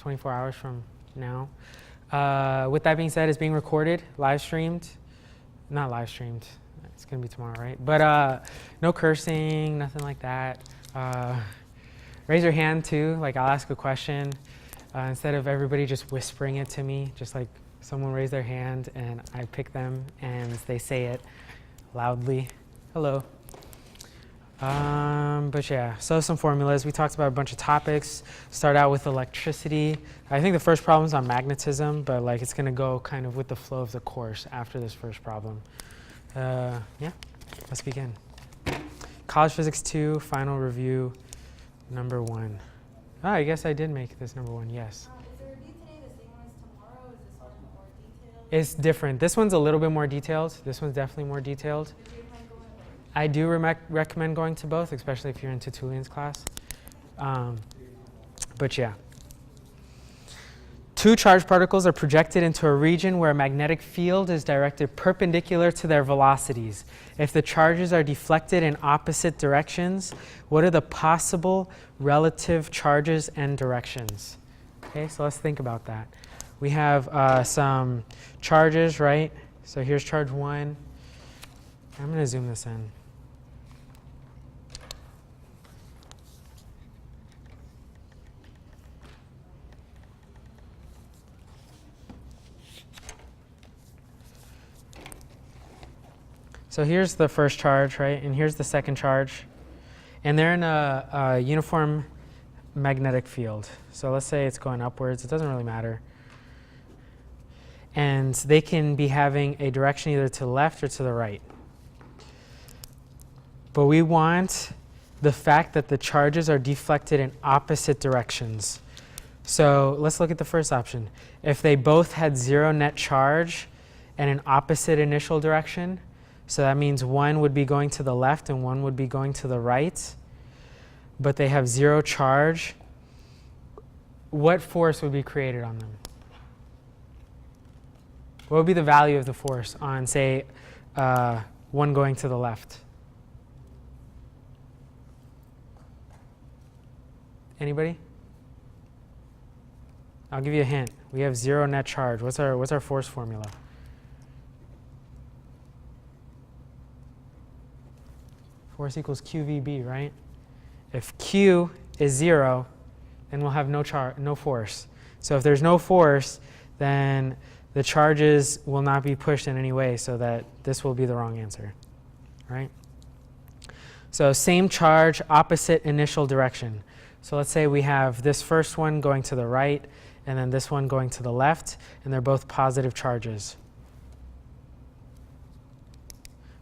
24 hours from now. With that being said, it's being recorded, live streamed. Not live streamed. It's going to be tomorrow, right? But no cursing, nothing like that. Raise your hand too. Like, I'll ask a question. Instead of everybody just whispering it to me, just like someone raise their hand and I pick them and they say it loudly. Hello. But yeah, so some formulas. We talked about a bunch of topics. Start out with electricity. I think the first problem is on magnetism, but like it's going to go kind of with the flow of the course after this first problem. Yeah, let's begin. College Physics 2, final review, number 1. Oh, I guess I did make this number 1, yes. Is the review today the same one as tomorrow? Is this one more detailed? It's different. This one's a little bit more detailed. This one's definitely more detailed. I do recommend going to both, especially if you're into Tulian's class. But yeah. 2 charged particles are projected into a region where a magnetic field is directed perpendicular to their velocities. If the charges are deflected in opposite directions, what are the possible relative charges and directions? Okay, so let's think about that. We have some charges, right? So here's charge 1. I'm going to zoom this in. So here's the first charge, right? And here's the second charge. And they're in a uniform magnetic field. So let's say it's going upwards. It doesn't really matter. And they can be having a direction either to the left or to the right. But we want the fact that the charges are deflected in opposite directions. So let's look at the first option. If they both had 0 net charge and an opposite initial direction, so that means one would be going to the left and one would be going to the right, but they have 0 charge, what force would be created on them? What would be the value of the force on, say, one going to the left? Anybody? I'll give you a hint. We have 0 net charge. What's our force formula? Force equals QVB, right? If Q is 0, then we'll have no force. So if there's no force, then the charges will not be pushed in any way, so that this will be the wrong answer, right? So same charge, opposite initial direction. So let's say we have this first one going to the right, and then this one going to the left, and they're both positive charges.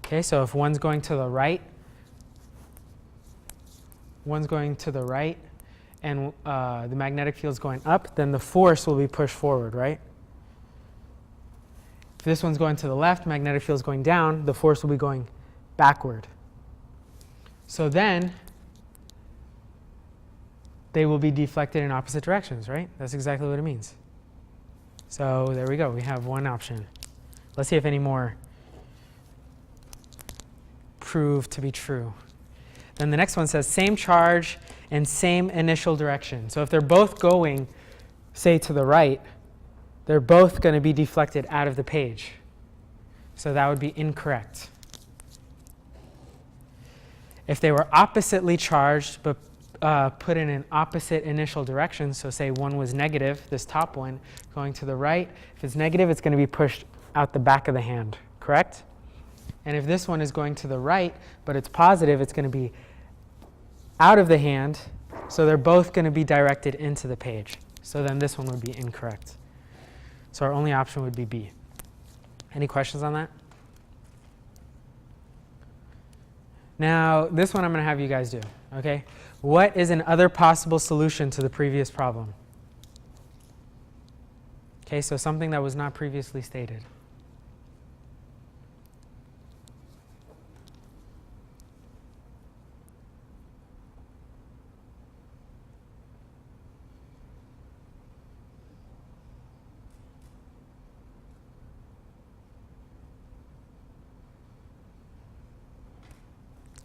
Okay, so if one's going to the right, and the magnetic field's going up, then the force will be pushed forward, right? If this one's going to the left, magnetic field's going down, the force will be going backward. So then they will be deflected in opposite directions, right? That's exactly what it means. So there we go. We have one option. Let's see if any more prove to be true. Then the next one says same charge and same initial direction. So if they're both going, say, to the right, they're both going to be deflected out of the page. So that would be incorrect. If they were oppositely charged but put in an opposite initial direction, so say one was negative, this top one, going to the right, if it's negative, it's going to be pushed out the back of the hand, correct? And if this one is going to the right, but it's positive, it's going to be out of the hand, so they're both going to be directed into the page. So then this one would be incorrect. So our only option would be B. Any questions on that? Now, this one I'm going to have you guys do, okay? What is an other possible solution to the previous problem? Okay, so something that was not previously stated.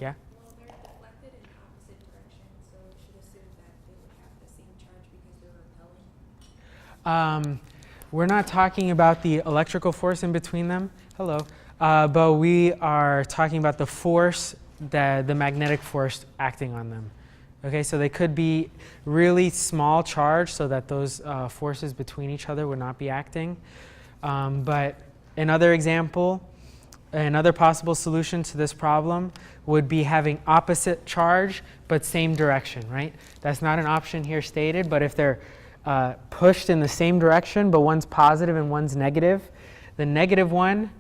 Yeah? Well, they're deflected in opposite directions, so we should assume that they would have the same charge because they're repelling. We're not talking about the electrical force in between them. Hello. But we are talking about the force, the magnetic force acting on them. Okay, so they could be really small charge so that those forces between each other would not be acting. But another example, another possible solution to this problem would be having opposite charge but same direction, right? That's not an option here stated, but if they're pushed in the same direction but one's positive and one's negative, the negative one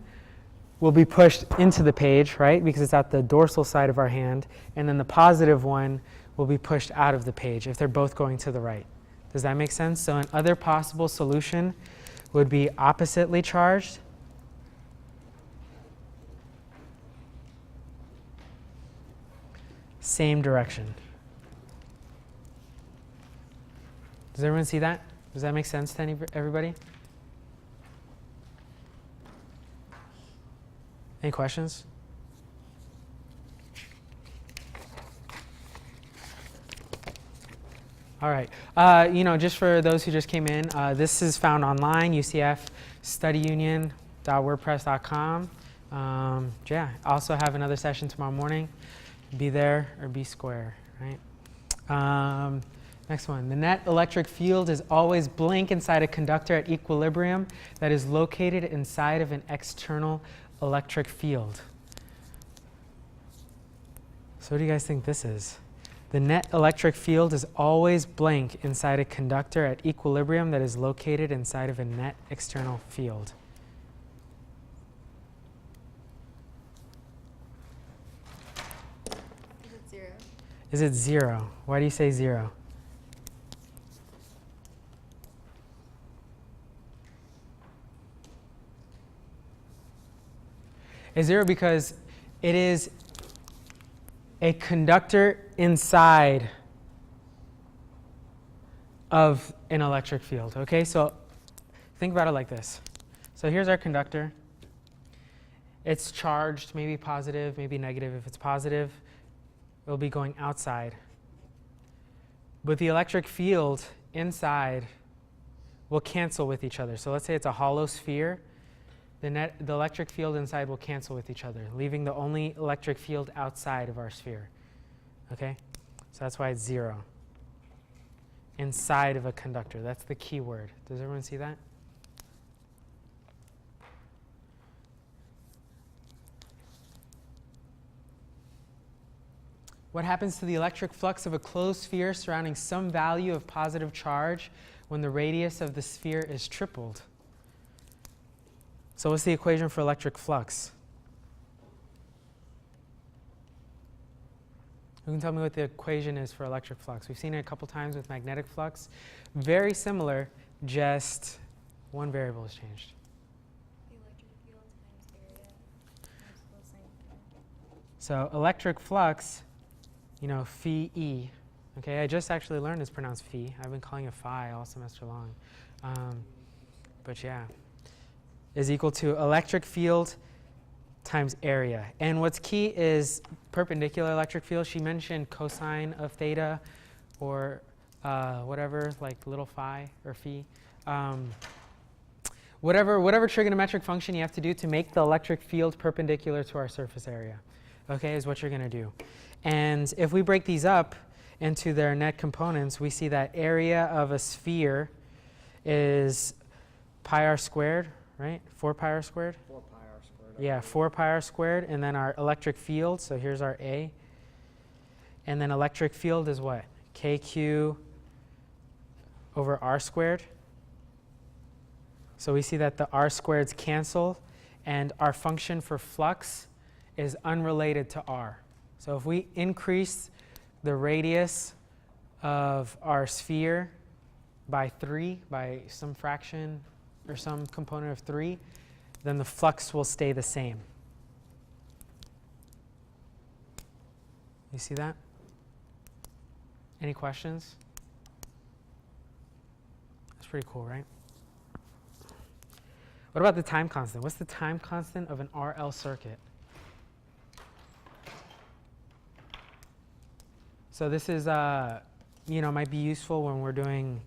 will be pushed into the page, right? Because it's at the dorsal side of our hand, and then the positive one will be pushed out of the page if they're both going to the right. Does that make sense? So an other possible solution would be oppositely charged. Same direction. Does everyone see that? Does that make sense to everybody? Any questions? All right. Just for those who just came in, this is found online, ucfstudyunion.wordpress.com. Yeah, also have another session tomorrow morning. Be there or be square, right? Next one. The net electric field is always blank inside a conductor at equilibrium that is located inside of an external electric field. So what do you guys think this is? The net electric field is always blank inside a conductor at equilibrium that is located inside of a net external field. Is it 0? Is it 0? Why do you say 0? It's 0 because it is a conductor inside of an electric field. Okay, so think about it like this. So here's our conductor. It's charged, maybe positive, maybe negative. If it's positive, it'll be going outside. But the electric field inside will cancel with each other. So let's say it's a hollow sphere. The electric field inside will cancel with each other, leaving the only electric field outside of our sphere. Okay? So that's why it's 0. Inside of a conductor. That's the key word. Does everyone see that? What happens to the electric flux of a closed sphere surrounding some value of positive charge when the radius of the sphere is tripled? So what's the equation for electric flux? Who can tell me what the equation is for electric flux? We've seen it a couple times with magnetic flux. Very similar, just one variable has changed. The electric field times area times cosine theta. So electric flux, phi E. Okay, I just actually learned it's pronounced phi. I've been calling it phi all semester long. But yeah. Is equal to electric field times area. And what's key is perpendicular electric field. She mentioned cosine of theta or whatever, like little phi or phi. Whatever trigonometric function you have to do to make the electric field perpendicular to our surface area, okay, is what you're going to do. And if we break these up into their net components, we see that area of a sphere is pi r squared, right? 4 pi r squared? 4 pi r squared. Yeah, 4 pi r squared. And then our electric field, so here's our A. And then electric field is what? KQ over r squared. So we see that the r squareds cancel, and our function for flux is unrelated to r. So if we increase the radius of our sphere by 3, by some fraction or some component of 3, then the flux will stay the same. You see that? Any questions? That's pretty cool, right? What about the time constant? What's the time constant of an RL circuit? So this is, might be useful when we're doing,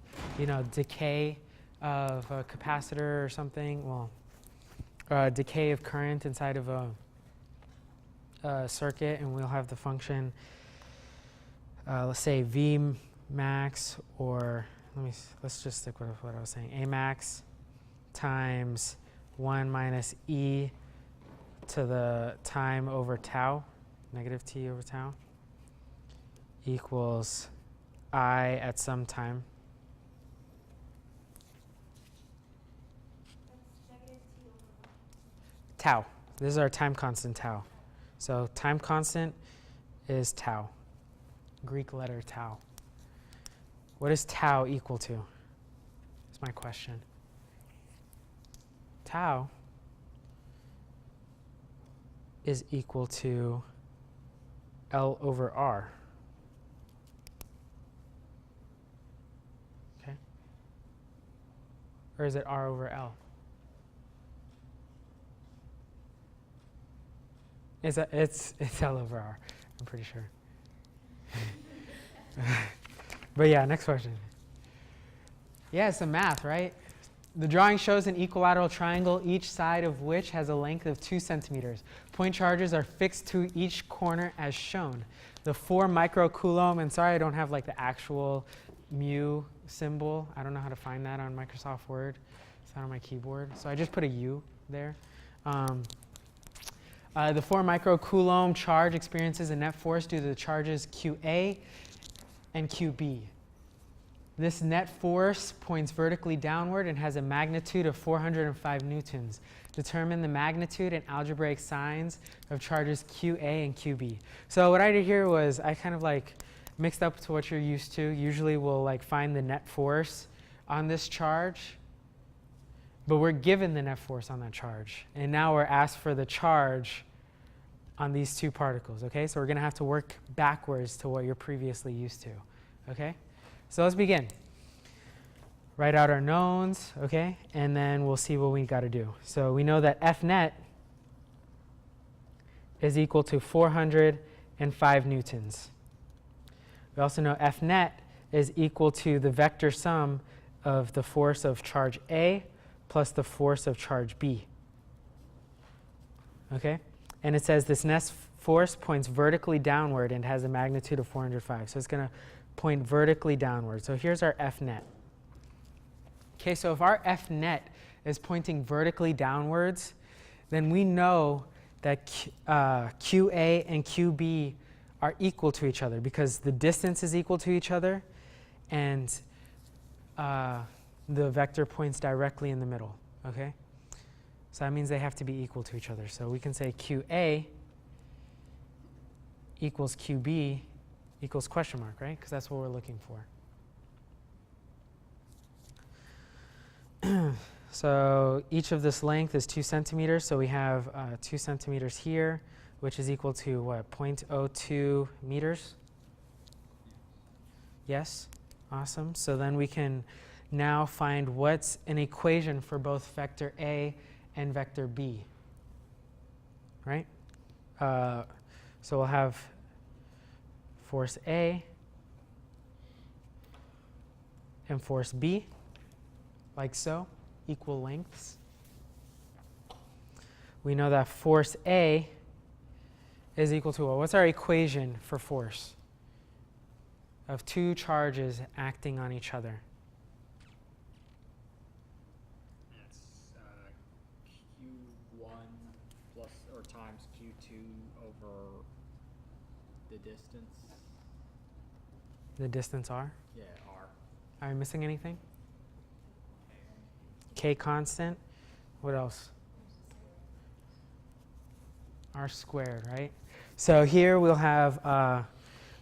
decay of a capacitor or something, well, decay of current inside of a circuit, and we'll have the function, let's say V max, or let's just stick with what I was saying, A max times 1 minus e to the time over tau, negative t over tau, equals I at some time. That's negative t over what? Tau. This is our time constant tau. So time constant is tau, Greek letter tau. What is tau equal to? That's my question. Tau is equal to L over R. Okay? Or is it R over L? It's L over R, I'm pretty sure. But yeah, next question. Yeah, it's some math, right? The drawing shows an equilateral triangle, each side of which has a length of 2 centimeters. Point charges are fixed to each corner as shown. The 4 microcoulomb, and sorry I don't have like the actual mu symbol. I don't know how to find that on Microsoft Word. It's not on my keyboard. So I just put a U there. The 4 microcoulomb charge experiences a net force due to the charges QA and QB. This net force points vertically downward and has a magnitude of 405 newtons. Determine the magnitude and algebraic signs of charges QA and QB. So what I did here was I kind of like mixed up to what you're used to. Usually we'll like find the net force on this charge, but we're given the net force on that charge. And now we're asked for the charge on these 2 particles, okay? So we're gonna have to work backwards to what you're previously used to, okay? So let's begin. Write out our knowns, okay? And then we'll see what we got to do. So we know that F net is equal to 405 newtons. We also know F net is equal to the vector sum of the force of charge A plus the force of charge B. Okay? And it says this net force points vertically downward and has a magnitude of 405. So it's going to point vertically downward. So here's our F net. Okay, so if our F net is pointing vertically downwards, then we know that QA and QB are equal to each other because the distance is equal to each other and the vector points directly in the middle, okay? So that means they have to be equal to each other. So we can say QA equals QB equals question mark, right? Because that's what we're looking for. So each of this length is 2 centimeters. So we have 2 centimeters here, which is equal to what, 0.02 meters? Yes? Awesome. So then we can now find what's an equation for both vector A and vector B, right? So we'll have force A and force B, like so, equal lengths. We know that force A is equal to, well, what's our equation for force of 2 charges acting on each other? That's Q1 plus or times Q2 over the distance. The distance R? Yeah, R. Are we missing anything? K constant. What else? R squared, right? So here we'll have,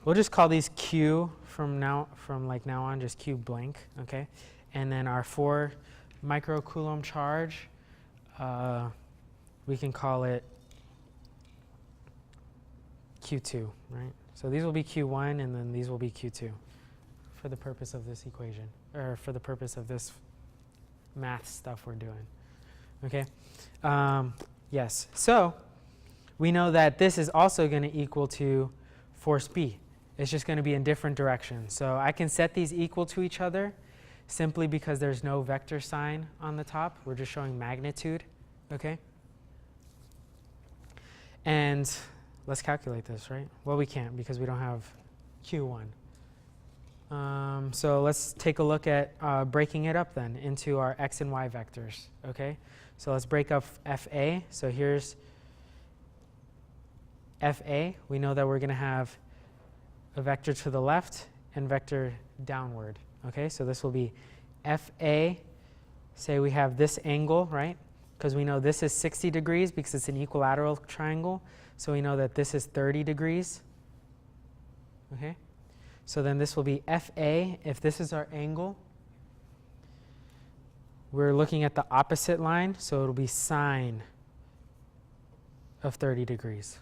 we'll just call these Q from now on, just Q blank, okay? And then our 4 microcoulomb charge, we can call it Q2, right? So these will be Q1 and then these will be Q2 for the purpose of this equation, or for the purpose of this math stuff we're doing, okay? Yes, so we know that this is also going to equal to force B. It's just going to be in different directions. So I can set these equal to each other simply because there's no vector sign on the top. We're just showing magnitude, okay? And let's calculate this, right? Well, we can't because we don't have Q1. So let's take a look at breaking it up then into our x and y vectors, okay? So let's break up FA. So here's FA. We know that we're going to have a vector to the left and vector downward, okay? So this will be FA. Say we have this angle, right? Because we know this is 60 degrees because it's an equilateral triangle. So we know that this is 30 degrees, okay? So then this will be FA. If this is our angle, we're looking at the opposite line, so it'll be sine of 30 degrees.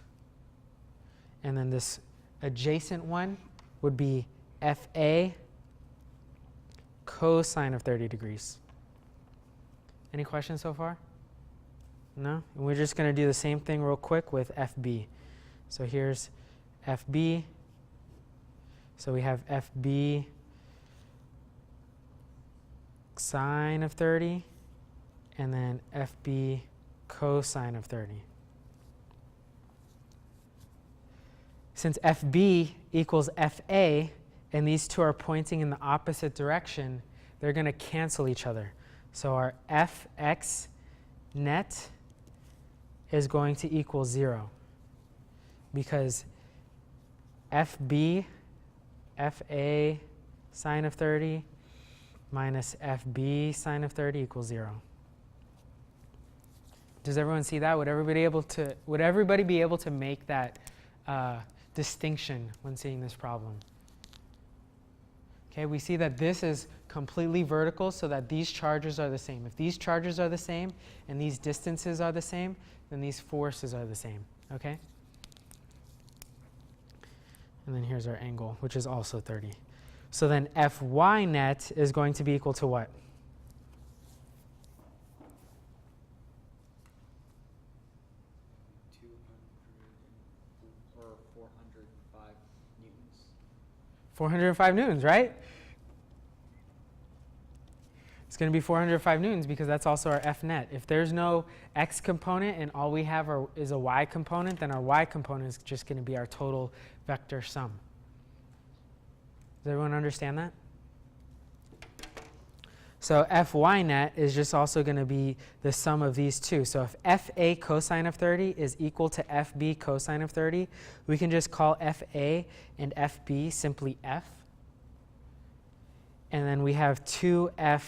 And then this adjacent one would be FA cosine of 30 degrees. Any questions so far? No? And we're just going to do the same thing real quick with FB. So here's FB. So we have FB sine of 30, and then FB cosine of 30. Since FB equals FA, and these two are pointing in the opposite direction, they're going to cancel each other. So our FX net is going to equal 0 because FB, FA sine of 30 minus FB sine of 30 equals 0. Does everyone see that? Would everybody be able to make that distinction when seeing this problem? Okay, we see that this is completely vertical so that these charges are the same. If these charges are the same and these distances are the same, then these forces are the same, okay? And then here's our angle, which is also 30. So then Fy net is going to be equal to what? Or 405 newtons. 405 newtons, right? It's going to be 405 newtons because that's also our F net. If there's no x component and all we have is a y component, then our y component is just going to be our total vector sum. Does everyone understand that? So Fy net is just also going to be the sum of these two. So if Fa cosine of 30 is equal to Fb cosine of 30, we can just call Fa and Fb simply F. And then we have 2F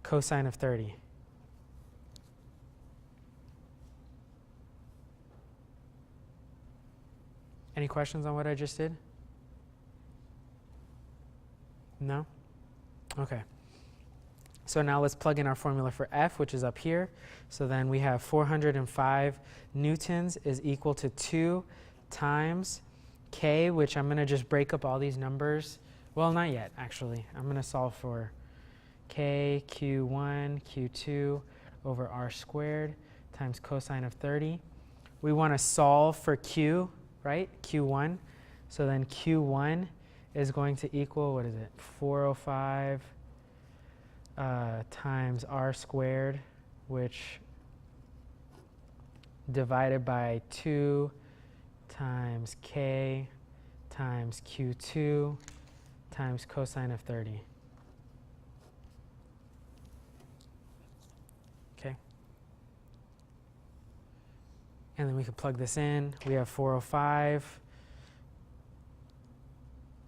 cosine of 30. Any questions on what I just did? No? Okay. So now let's plug in our formula for F, which is up here. So then we have 405 newtons is equal to 2 times K, which I'm going to just break up all these numbers. Well, not yet, actually. I'm going to solve for K, Q1, Q2 over R squared times cosine of 30. We want to solve for Q, right? Q1. So then Q1 is going to equal, what is it? 405 times R squared, which divided by 2 times K times Q2 times cosine of 30. Okay. And then we can plug this in. We have 405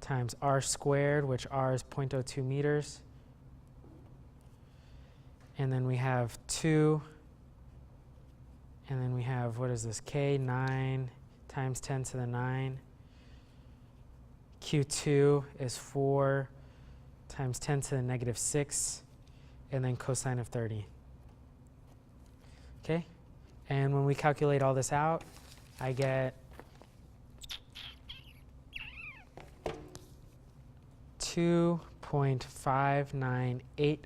times R squared, which R is 0.02 meters. And then we have 2. And then we have, what is this? K, 9 times 10 to the 9. Q2 is 4 times 10 to the negative 6. And then cosine of 30. Okay? And when we calculate all this out, I get 2.598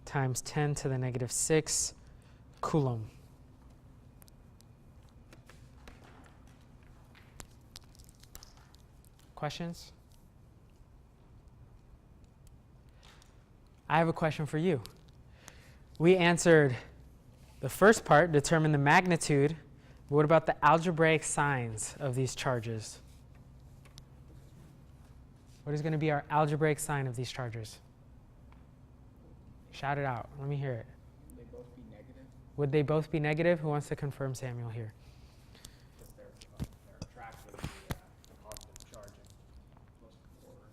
times 10 to the negative 6 coulomb. Questions? I have a question for you. We answered the first part, determine the magnitude. But what about the algebraic signs of these charges? What is going to be our algebraic sign of these charges? Shout it out. Let me hear it. Would they both be negative? Would they both be negative? Who wants to confirm Samuel here? Because they're attracting the positive charging close forward.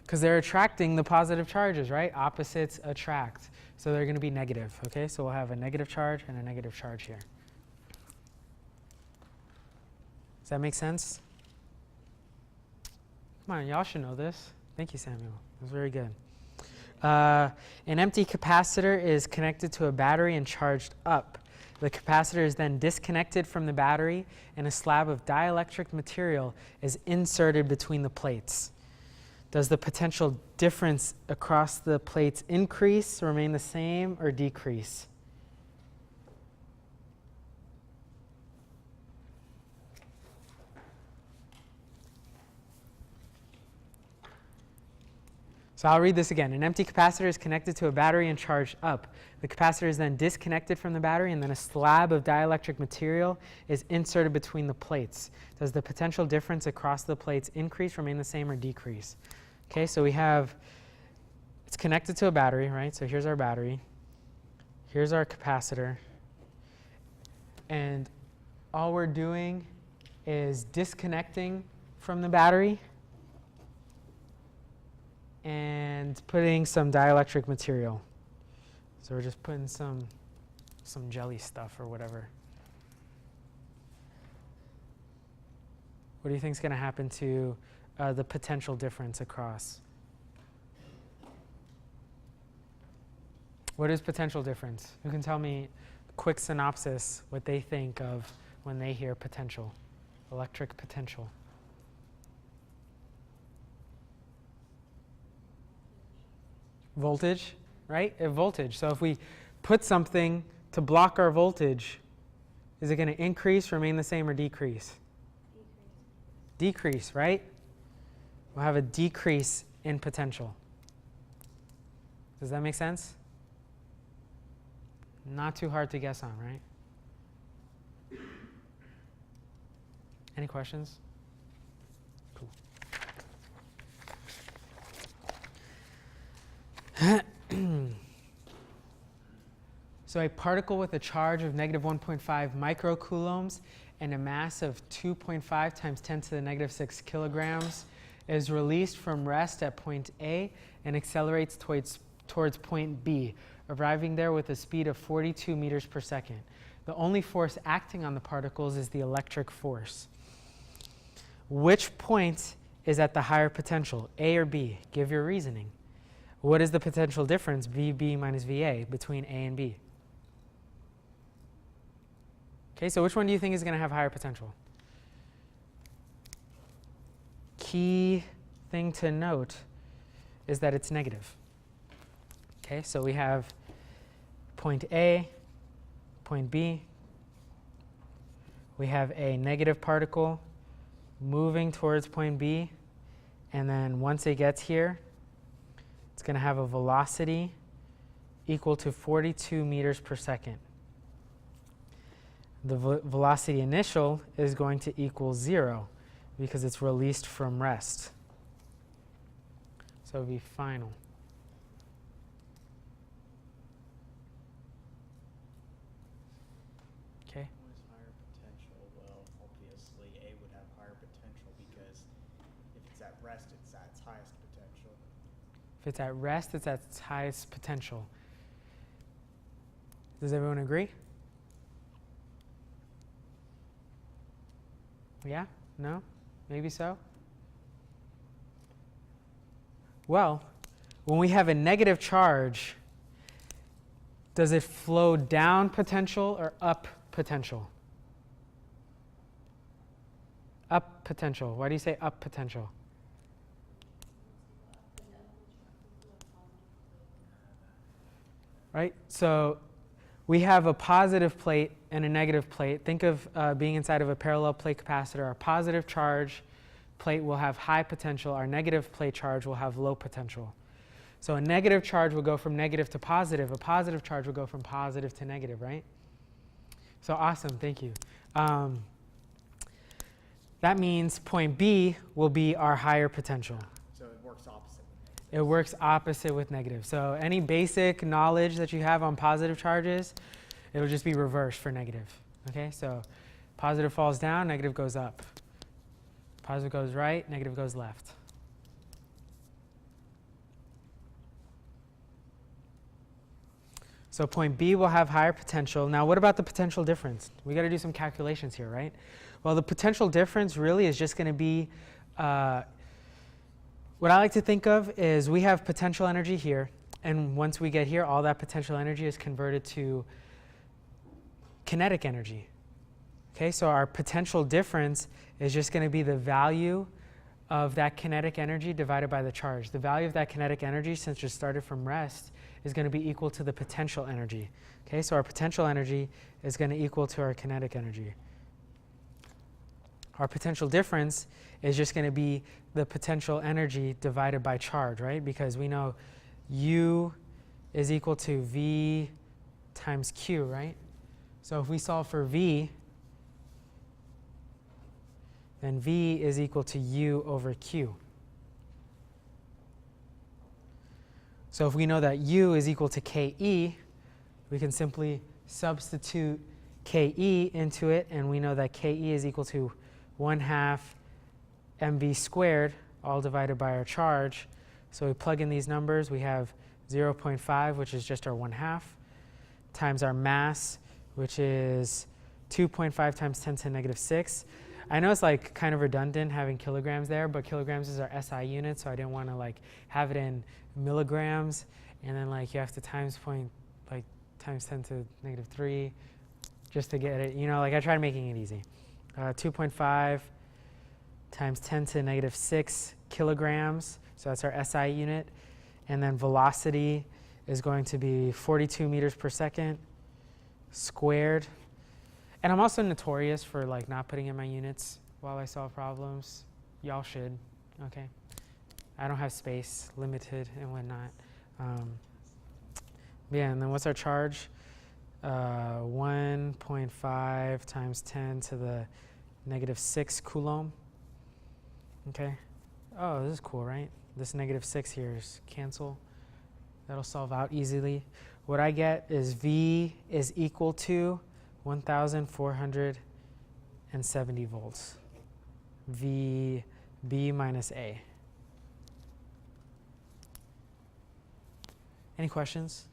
Because they're attracting the positive charges, right? Opposites attract. So they're going to be negative. Okay, so we'll have a negative charge and a negative charge here. Does that make sense? Come on, y'all should know this. Thank you, Samuel. That was very good. An empty capacitor is connected to a battery and charged up. The capacitor is then disconnected from the battery, and a slab of dielectric material is inserted between the plates. Does the potential difference across the plates increase, remain the same, or decrease? So I'll read this again. An empty capacitor is connected to a battery and charged up. The capacitor is then disconnected from the battery, and then a slab of dielectric material is inserted between the plates. Does the potential difference across the plates increase, remain the same, or decrease? Okay, so we have, it's connected to a battery, right? So here's our battery. Here's our capacitor. And all we're doing is disconnecting from the battery and putting some dielectric material. So we're just putting some jelly stuff or whatever. What do you think is going to happen to the potential difference across? What is potential difference? Who can tell me a quick synopsis what they think of when they hear potential, electric potential? Voltage, right? Voltage. So if we put something to block our voltage, is it going to increase, remain the same, or decrease? Decrease, right? We'll have a decrease in potential. Does that make sense? Not too hard to guess on, right? Any questions? Cool. So a particle with a charge of negative 1.5 microcoulombs and a mass of 2.5 times 10 to the negative 6 kilograms is released from rest at point A and accelerates towards point B, arriving there with a speed of 42 meters per second. The only force acting on the particles is the electric force. Which point is at the higher potential, A or B? Give your reasoning. What is the potential difference, VB minus VA, between A and B? Okay, so which one do you think is going to have higher potential? Key thing to note is that it's negative. Okay, so we have point A, point B. We have a negative particle moving towards point B, and then once it gets here, it's going to have a velocity equal to 42 meters per second. The velocity initial is going to equal 0 because it's released from rest. So it would be final. Okay. What is higher potential? Well, obviously A would have higher potential because if it's at rest, it's at its highest potential. If it's at rest, it's at its highest potential. Does everyone agree? Yeah? No? Maybe so? Well, when we have a negative charge, does it flow down potential or up potential? Up potential. Why do you say up potential? Right? So we have a positive plate and a negative plate. Think of being inside of a parallel plate capacitor. Our positive charge plate will have high potential. Our negative plate charge will have low potential. So a negative charge will go from negative to positive. A positive charge will go from positive to negative, right? So awesome, thank you. That means point B will be our higher potential. So it works opposite with negative. It works opposite with negative. So any basic knowledge that you have on positive charges, it'll just be reversed for negative. Okay, so positive falls down, negative goes up. Positive goes right, negative goes left. So point B will have higher potential. Now what about the potential difference? We got to do some calculations here, right? Well, the potential difference really is just going to be, what I like to think of is we have potential energy here, and once we get here, all that potential energy is converted to kinetic energy. Okay, so our potential difference is just going to be the value of that kinetic energy divided by the charge. The value of that kinetic energy, since it started from rest, is going to be equal to the potential energy. Okay, so our potential energy is going to equal to our kinetic energy. Our potential difference is just going to be the potential energy divided by charge, right? Because we know U is equal to V times Q, right? So if we solve for V, then V is equal to U over Q. So if we know that U is equal to KE, we can simply substitute KE into it, and we know that KE is equal to 1/2 mv squared, all divided by our charge. So we plug in these numbers, we have 0.5, which is just our 1/2, times our mass, which is 2.5 times 10 to the negative 6. I know it's like kind of redundant having kilograms there, but kilograms is our SI unit, so I didn't want to like have it in milligrams, and then like you have to times 10 to the negative 3 just to get it, you know, like I tried making it easy. 2.5 times 10 to the negative 6 kilograms, so that's our SI unit, and then velocity is going to be 42 meters per second squared. And I'm also notorious for like not putting in my units while I solve problems. Y'all should, okay? I don't have space, limited and whatnot. Yeah, and then what's our charge? 1.5 times 10 to the negative 6 coulomb. Okay. Oh, this is cool, right? This negative 6 here is cancel. That'll solve out easily. What I get is V is equal to 1,470 volts. V B minus A. Any questions?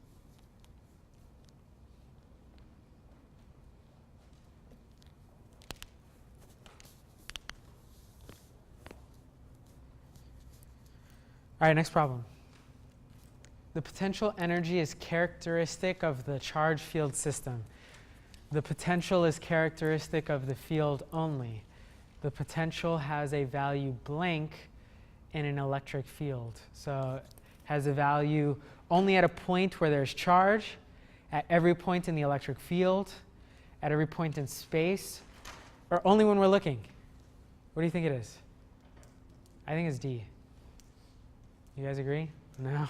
All right, next problem. The potential energy is characteristic of the charge field system. The potential is characteristic of the field only. The potential has a value blank in an electric field. So it has a value only at a point where there's charge, at every point in the electric field, at every point in space, or only when we're looking. What do you think it is? I think it's D. You guys agree? No?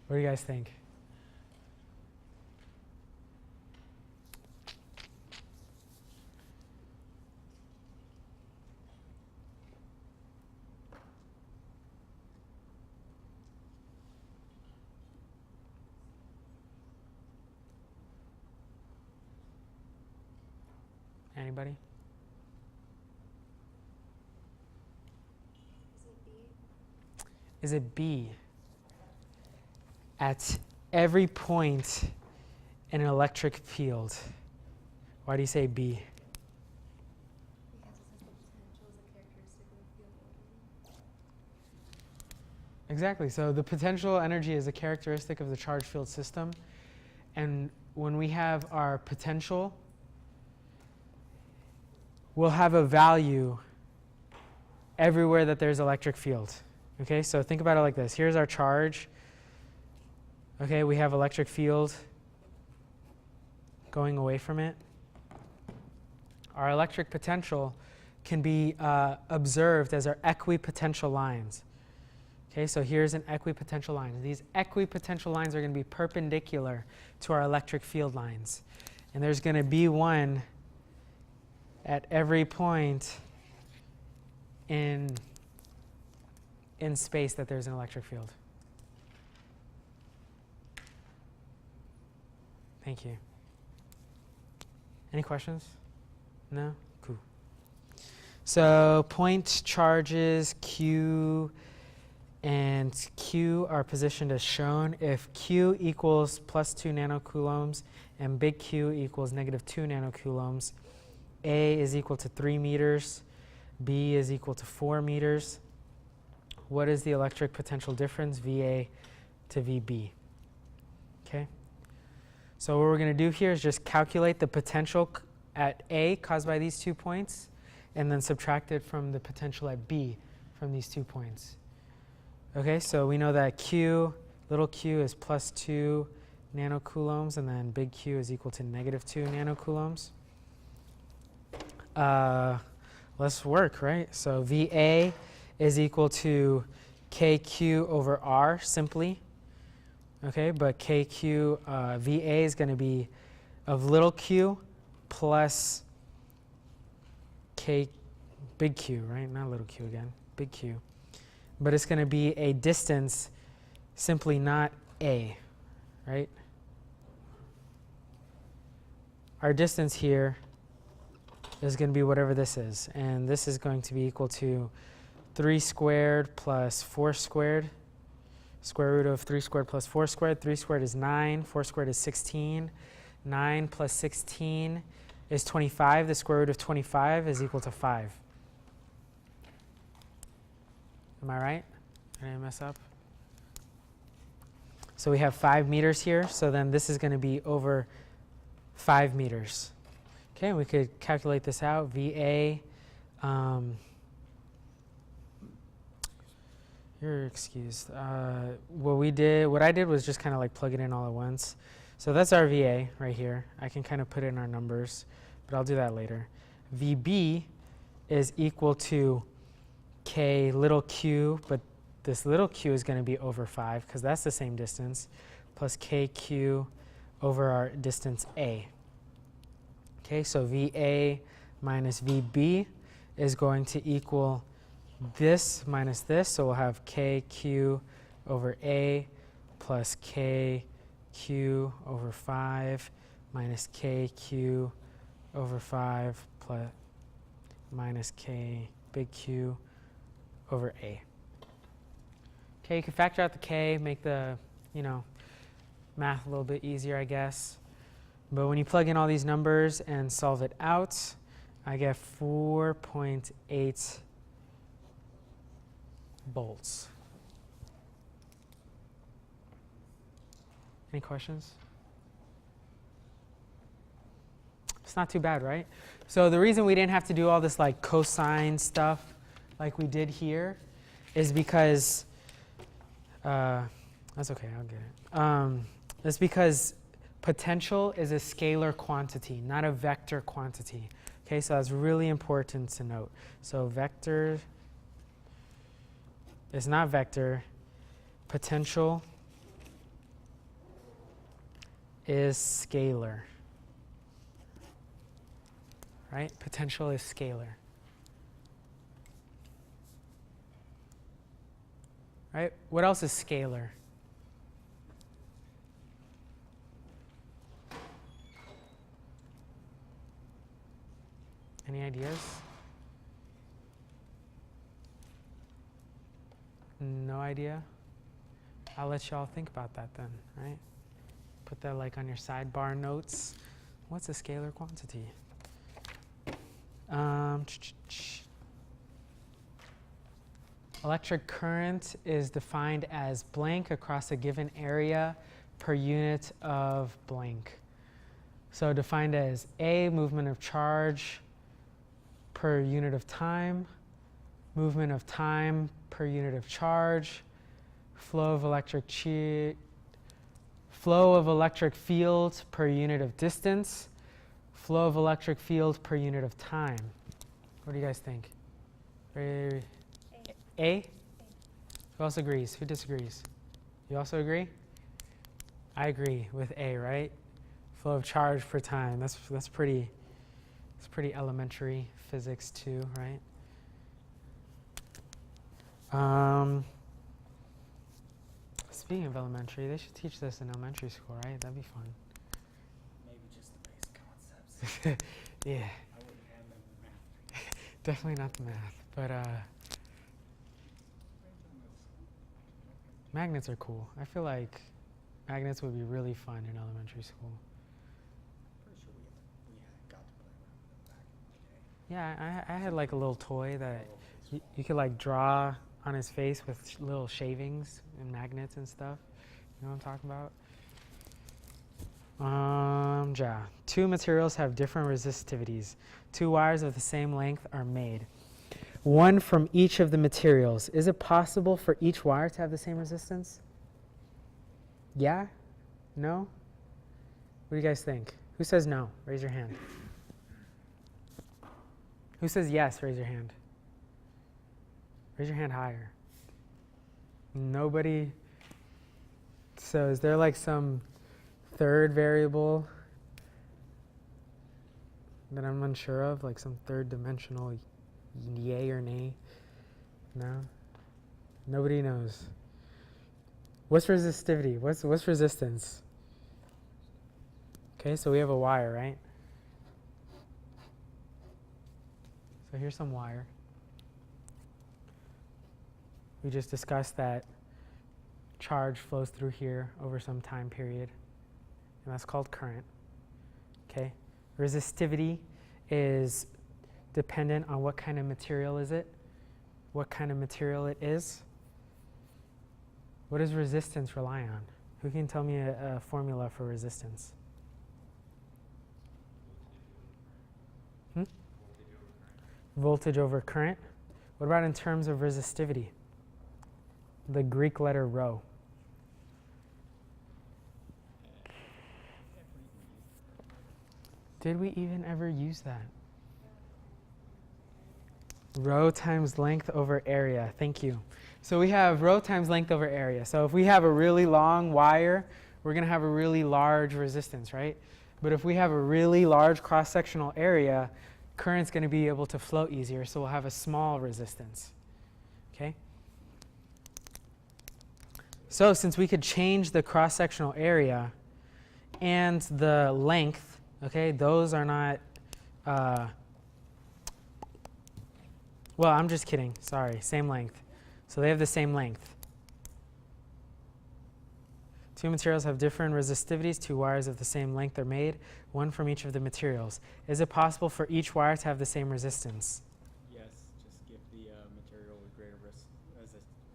What do you guys think? Anybody? Is it B? Is it B? At every point in an electric field. Why do you say B? Because it says the potential is a characteristic of the field only. Exactly. So the potential energy is a characteristic of the charge field system. And when we have our potential, we'll have a value everywhere that there's electric field. Okay, so think about it like this. Here's our charge. Okay, we have electric field going away from it. Our electric potential can be observed as our equipotential lines. Okay, so here's an equipotential line. These equipotential lines are going to be perpendicular to our electric field lines. And there's going to be one at every point in space that there's an electric field. Thank you. Any questions? No? Cool. So point charges Q and Q are positioned as shown. If Q equals plus 2 nanocoulombs and big Q equals negative 2 nanocoulombs, A is equal to 3 meters, B is equal to 4 meters. What is the electric potential difference, VA to VB? Okay. So what we're going to do here is just calculate the potential at A caused by these 2 points, and then subtract it from the potential at B from these 2 points. Okay, so we know that Q, little q is plus 2 nanocoulombs, and then big Q is equal to negative 2 nanocoulombs. Let's work, right? So VA is equal to KQ over R simply. Okay, but KQ, VA is going to be of little q plus K, big Q, right? Not little q again, big Q. But it's going to be a distance, simply not A, right? Our distance here is going to be whatever this is. And this is going to be equal to 3 squared plus 4 squared. Square root of 3 squared plus 4 squared. 3 squared is 9. 4 squared is 16. 9 plus 16 is 25. The square root of 25 is equal to 5. Am I right? Did I mess up? So we have 5 meters here. So then this is going to be over 5 meters. Okay, we could calculate this out. VA, you're excused. What I did was just kind of like plug it in all at once. So that's our VA right here. I can kind of put it in our numbers, but I'll do that later. VB is equal to K little q, but this little q is going to be over 5 because that's the same distance, plus KQ over our distance A. Okay, so VA minus VB is going to equal this minus this, so we'll have KQ over A plus KQ over 5 minus KQ over 5 plus minus K big Q over A. Okay, you can factor out the K, make the, math a little bit easier, I guess. But when you plug in all these numbers and solve it out, I get 4.8 volts. Any questions? It's not too bad, right? So the reason we didn't have to do all this like cosine stuff like we did here is because, that's okay, I'll get it. That's because potential is a scalar quantity, not a vector quantity. Okay, so that's really important to note. So vector is not vector. Potential is scalar. Right? Potential is scalar. Right? What else is scalar? Any ideas? No idea? I'll let y'all think about that then, right? Put that like on your sidebar notes. What's a scalar quantity? Electric current is defined as blank across a given area per unit of blank. So defined as A, movement of charge per unit of time, movement of time per unit of charge, flow of electric field per unit of distance, flow of electric field per unit of time. What do you guys think? A? Who else agrees? Who disagrees? You also agree? I agree with A, right? Flow of charge per time. That's pretty elementary physics too, right? Speaking of elementary, they should teach this in elementary school, right? That'd be fun. Maybe just the basic concepts. Yeah, I wouldn't hand them the math. definitely not the math, but magnets are cool. I feel like magnets would be really fun in elementary school. Pretty sure we had got to play around with them back in the day. Yeah, I had like a little toy that you could like draw on his face with little shavings and magnets and stuff. You know what I'm talking about? Yeah. Two materials have different resistivities. Two wires of the same length are made. One from each of the materials. Is it possible for each wire to have the same resistance? Yeah? No? What do you guys think? Who says no? Raise your hand. Who says yes? Raise your hand. Raise your hand higher. Nobody. So is there like some third variable that I'm unsure of? Like some third dimensional yay or nay? No? Nobody knows. What's resistivity? What's resistance? Okay, so we have a wire, right? So here's some wire. We just discussed that charge flows through here over some time period, and that's called current. Okay? Resistivity is dependent on what kind of material is it, what kind of material it is. What does resistance rely on? Who can tell me a formula for resistance? Voltage over current. What about in terms of resistivity? The Greek letter rho. Did we even ever use that? Rho times length over area. Thank you. So we have rho times length over area. So if we have a really long wire, we're going to have a really large resistance, right? But if we have a really large cross-sectional area, current's going to be able to flow easier, so we'll have a small resistance. Okay? So since we could change the cross-sectional area and the length, okay, those are not, well, I'm just kidding. Sorry, same length. So they have the same length. Two materials have different resistivities. Two wires of the same length are made, one from each of the materials. Is it possible for each wire to have the same resistance? Yes, just give the material with greater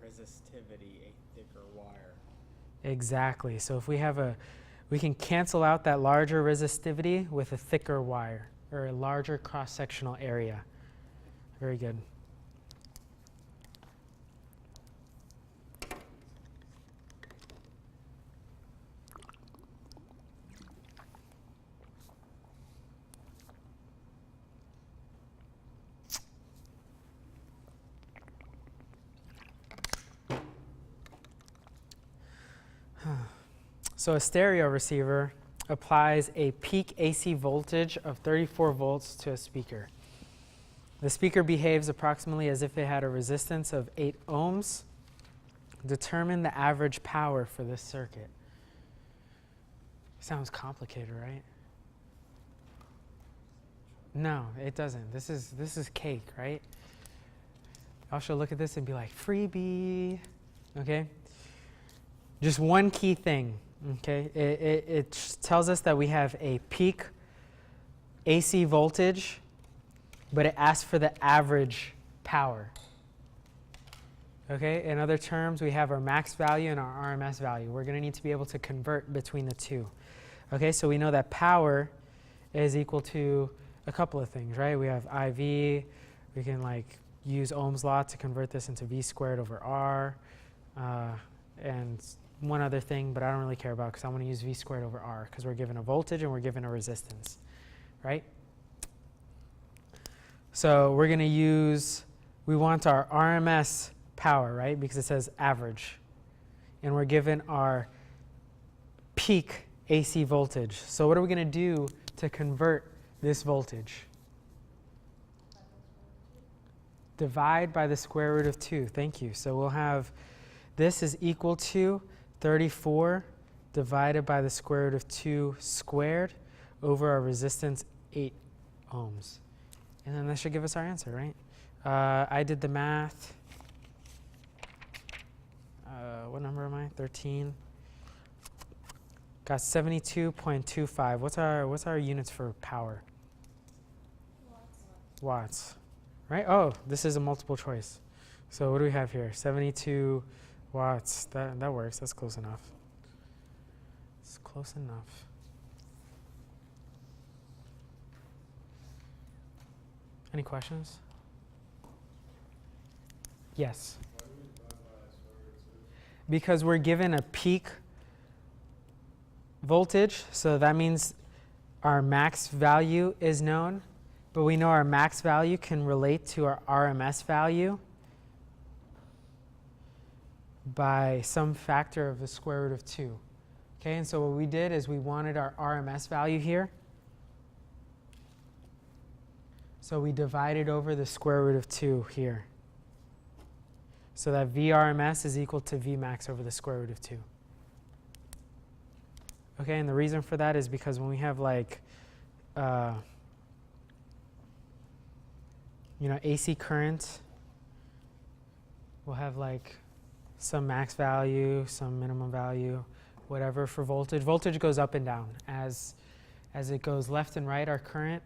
resistivity a thicker wire. Exactly. So if we have we can cancel out that larger resistivity with a thicker wire or a larger cross-sectional area. Very good. So a stereo receiver applies a peak AC voltage of 34 volts to a speaker. The speaker behaves approximately as if it had a resistance of 8 ohms. Determine the average power for this circuit. Sounds complicated, right? No, it doesn't. This is cake, right? Y'all should look at this and be like, freebie, okay? Just one key thing, okay? It tells us that we have a peak AC voltage, but it asks for the average power. Okay, in other terms, we have our max value and our RMS value. We're going to need to be able to convert between the two. Okay, so we know that power is equal to a couple of things, right? We have IV. We can like use Ohm's law to convert this into V squared over R. And one other thing, but I don't really care about because I want to use V squared over R because we're given a voltage and we're given a resistance, right? So we're going to use, we want our RMS power, right? Because it says average. And we're given our peak AC voltage. So what are we going to do to convert this voltage? Divide by the square root of 2. Thank you. So we'll have this is equal to 34 divided by the square root of 2 squared over our resistance 8 ohms. And then that should give us our answer, right? I did the math. What number am I? 13. Got 72.25. What's our units for power? Watts. Right? Oh, this is a multiple choice. So what do we have here? 72 watts. That works. That's close enough. It's close enough. Any questions? Yes. Because we're given a peak voltage, so that means our max value is known, but we know our max value can relate to our RMS value by some factor of the square root of 2. Okay, and so what we did is we wanted our RMS value here. So we divided over the square root of 2 here. So that VRMS is equal to Vmax over the square root of 2. Okay, and the reason for that is because when we have like, AC current, we'll have like some max value, some minimum value, whatever for voltage. Voltage goes up and down. As it goes left and right, our current,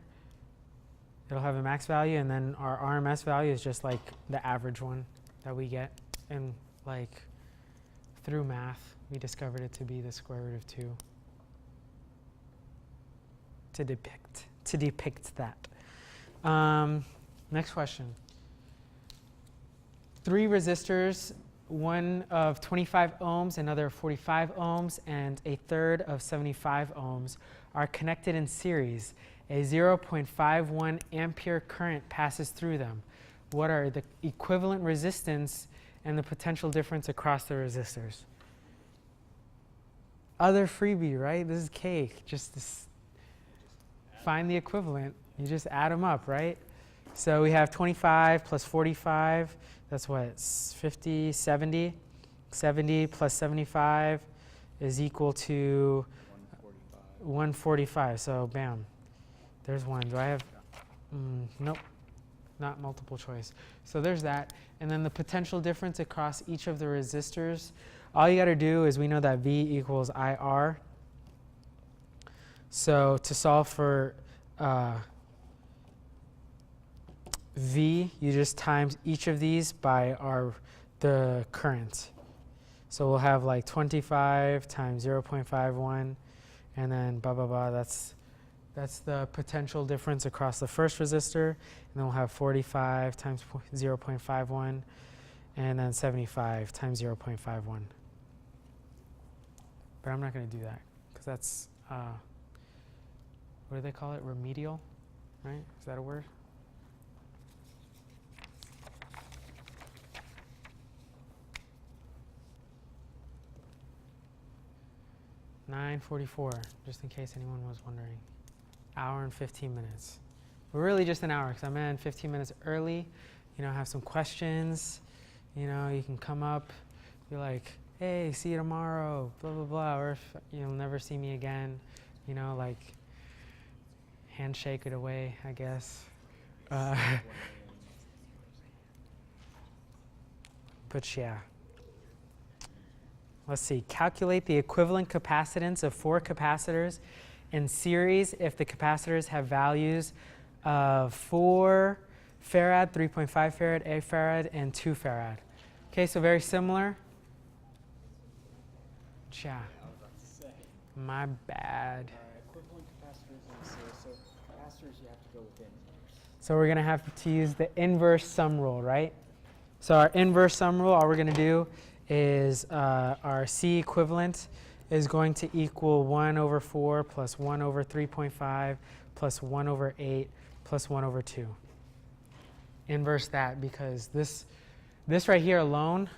it'll have a max value, and then our RMS value is just like the average one that we get. And like through math, we discovered it to be the square root of 2 to depict that. Next question. 3 resistors, one of 25 ohms, another of 45 ohms, and a third of 75 ohms are connected in series. A 0.51 ampere current passes through them. What are the equivalent resistance and the potential difference across the resistors? Other freebie, right? This is cake. Just find the equivalent. You just add them up, right? So we have 25 plus 45. That's what? 50, 70. 70 plus 75 is equal to 145. So bam. There's one. Do I have? Nope. Not multiple choice. So there's that. And then the potential difference across each of the resistors. All you got to do is we know that V equals IR. So to solve for V, you just times each of these by the current. So we'll have like 25 times 0.51, and then blah, blah, blah. That's the potential difference across the first resistor. And then we'll have 45 times 0.51, and then 75 times 0.51. But I'm not going to do that, because that's, what do they call it? Remedial, right? Is that a word? $9:44, just in case anyone was wondering. Hour and 15 minutes. We're really just an hour, because I'm in 15 minutes early. Have some questions. You can come up, be like, hey, see you tomorrow, blah, blah, blah. Or if you'll never see me again, like handshake it away, I guess. But yeah. Let's see. Calculate the equivalent capacitance of 4 capacitors in series if the capacitors have values of 4 farad, 3.5 farad, 8 farad, and 2 farad. Okay, so very similar. Yeah. My bad. Equivalent capacitors in series. So capacitors, you have to go with inverse. So we're going to have to use the inverse sum rule, right? So our inverse sum rule, all we're going to do is our C equivalent is going to equal 1 over 4 plus 1 over 3.5 plus 1 over 8 plus 1 over 2. Inverse that, because this This right here alone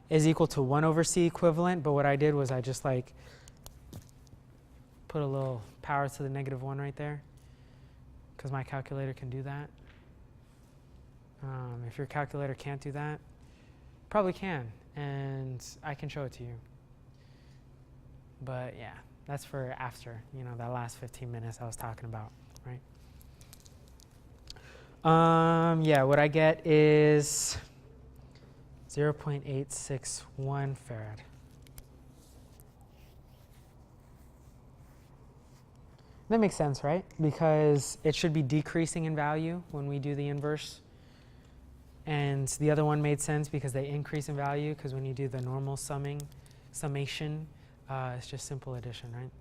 is equal to 1 over c equivalent, but what I did was I just like put a little power to the -1 right there, because my calculator can do that. If your calculator can't do that, probably can, and I can show it to you. But yeah, that's for after, that last 15 minutes I was talking about, right? Yeah, what I get is 0.861 farad. That makes sense, right? Because it should be decreasing in value when we do the inverse. And the other one made sense because they increase in value, because when you do the normal summation, it's just simple addition, right?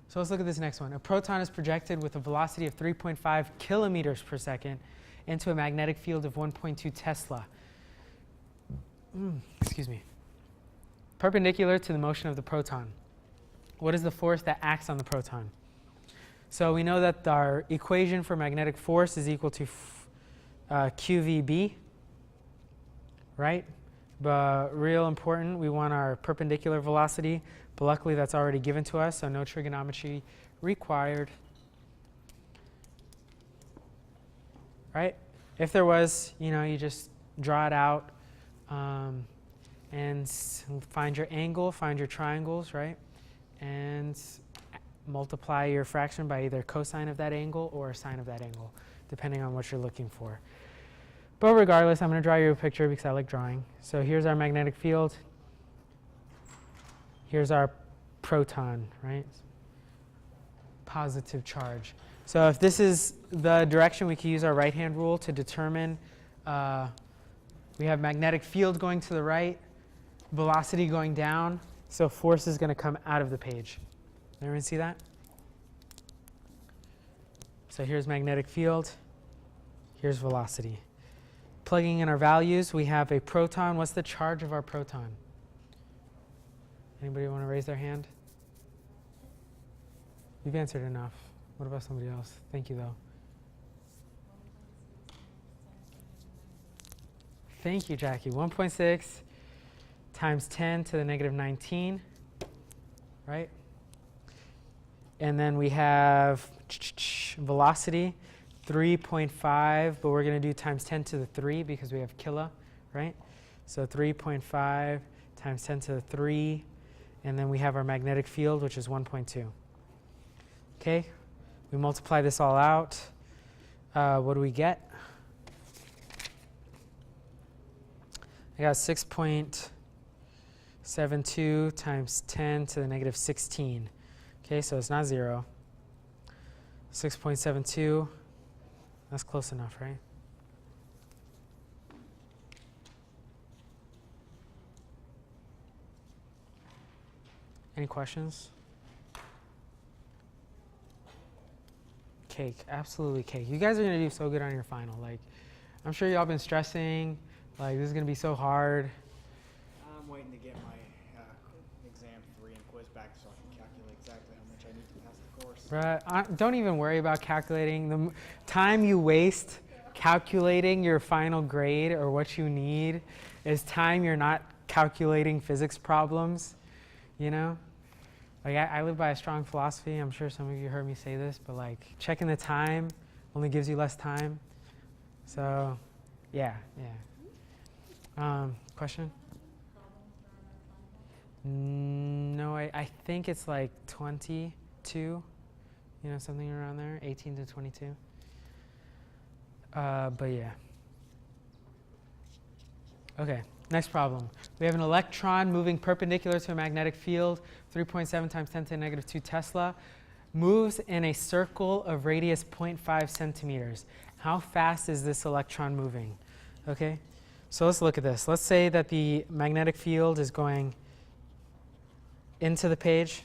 So let's look at this next one. A proton is projected with a velocity of 3.5 kilometers per second into a magnetic field of 1.2 Tesla. Excuse me. Perpendicular to the motion of the proton. What is the force that acts on the proton? So we know that our equation for magnetic force is equal to QVB, right? But real important, we want our perpendicular velocity, but luckily that's already given to us, so no trigonometry required. Right? If there was, you just draw it out and find your angle, find your triangles, right? And multiply your fraction by either cosine of that angle or sine of that angle, depending on what you're looking for. But regardless, I'm going to draw you a picture because I like drawing. So here's our magnetic field. Here's our proton, right? Positive charge. So if this is the direction, we can use our right-hand rule to determine. We have magnetic field going to the right, velocity going down, so force is going to come out of the page. Everyone see that? So here's magnetic field, here's velocity. Plugging in our values, we have a proton. What's the charge of our proton? Anybody want to raise their hand? You've answered enough. What about somebody else? Thank you, though. Thank you, Jackie. 1.6 times 10 to the -19, right? And then we have velocity, 3.5, but we're going to do times 10 to the 3 because we have kilo, right? So 3.5 times 10 to the 3, and then we have our magnetic field, which is 1.2. Okay, we multiply this all out. What do we get? I got 6.72 times 10 to the -16. Okay, so it's not 0. 6.72, that's close enough, right? Any questions? Cake, absolutely cake. You guys are going to do so good on your final. Like, I'm sure y'all been stressing. Like, this is going to be so hard. I'm waiting to get my exam 3 and quiz back so I can calculate exactly how much I need to pass the course. Bruh, don't even worry about calculating. The time you waste calculating your final grade or what you need is time you're not calculating physics problems, Like, I live by a strong philosophy. I'm sure some of you heard me say this, but like checking the time only gives you less time. So, yeah. Question? No, I think it's like 22, something around there, 18 to 22. But yeah. Okay, next problem. We have an electron moving perpendicular to a magnetic field, 3.7 times 10 to the -2 Tesla, moves in a circle of radius 0.5 centimeters. How fast is this electron moving? Okay, so let's look at this. Let's say that the magnetic field is going into the page.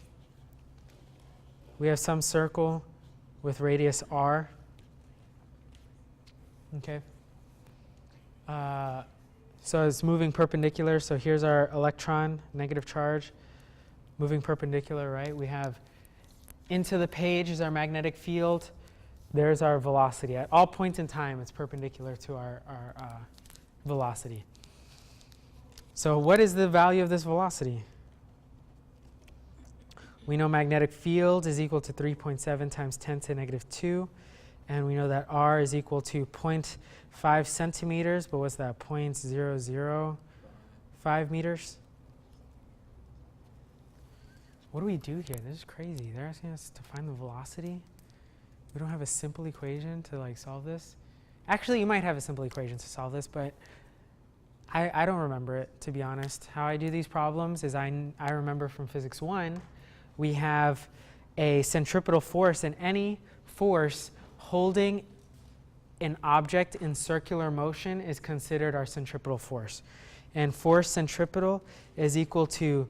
We have some circle with radius r. Okay. So it's moving perpendicular. So here's our electron, negative charge, moving perpendicular, right? We have into the page is our magnetic field. There's our velocity. At all points in time, it's perpendicular to our velocity. So what is the value of this velocity? We know magnetic field is equal to 3.7 times 10 to the negative 2. And we know that r is equal to 0.5 centimeters. But what's that? 0.005 meters? What do we do here? This is crazy. They're asking us to find the velocity. We don't have a simple equation to like solve this. Actually, you might have a simple equation to solve this, but I don't remember it, to be honest. How I do these problems is I remember from physics 1, we have a centripetal force, and any force holding an object in circular motion is considered our centripetal force. And force centripetal is equal to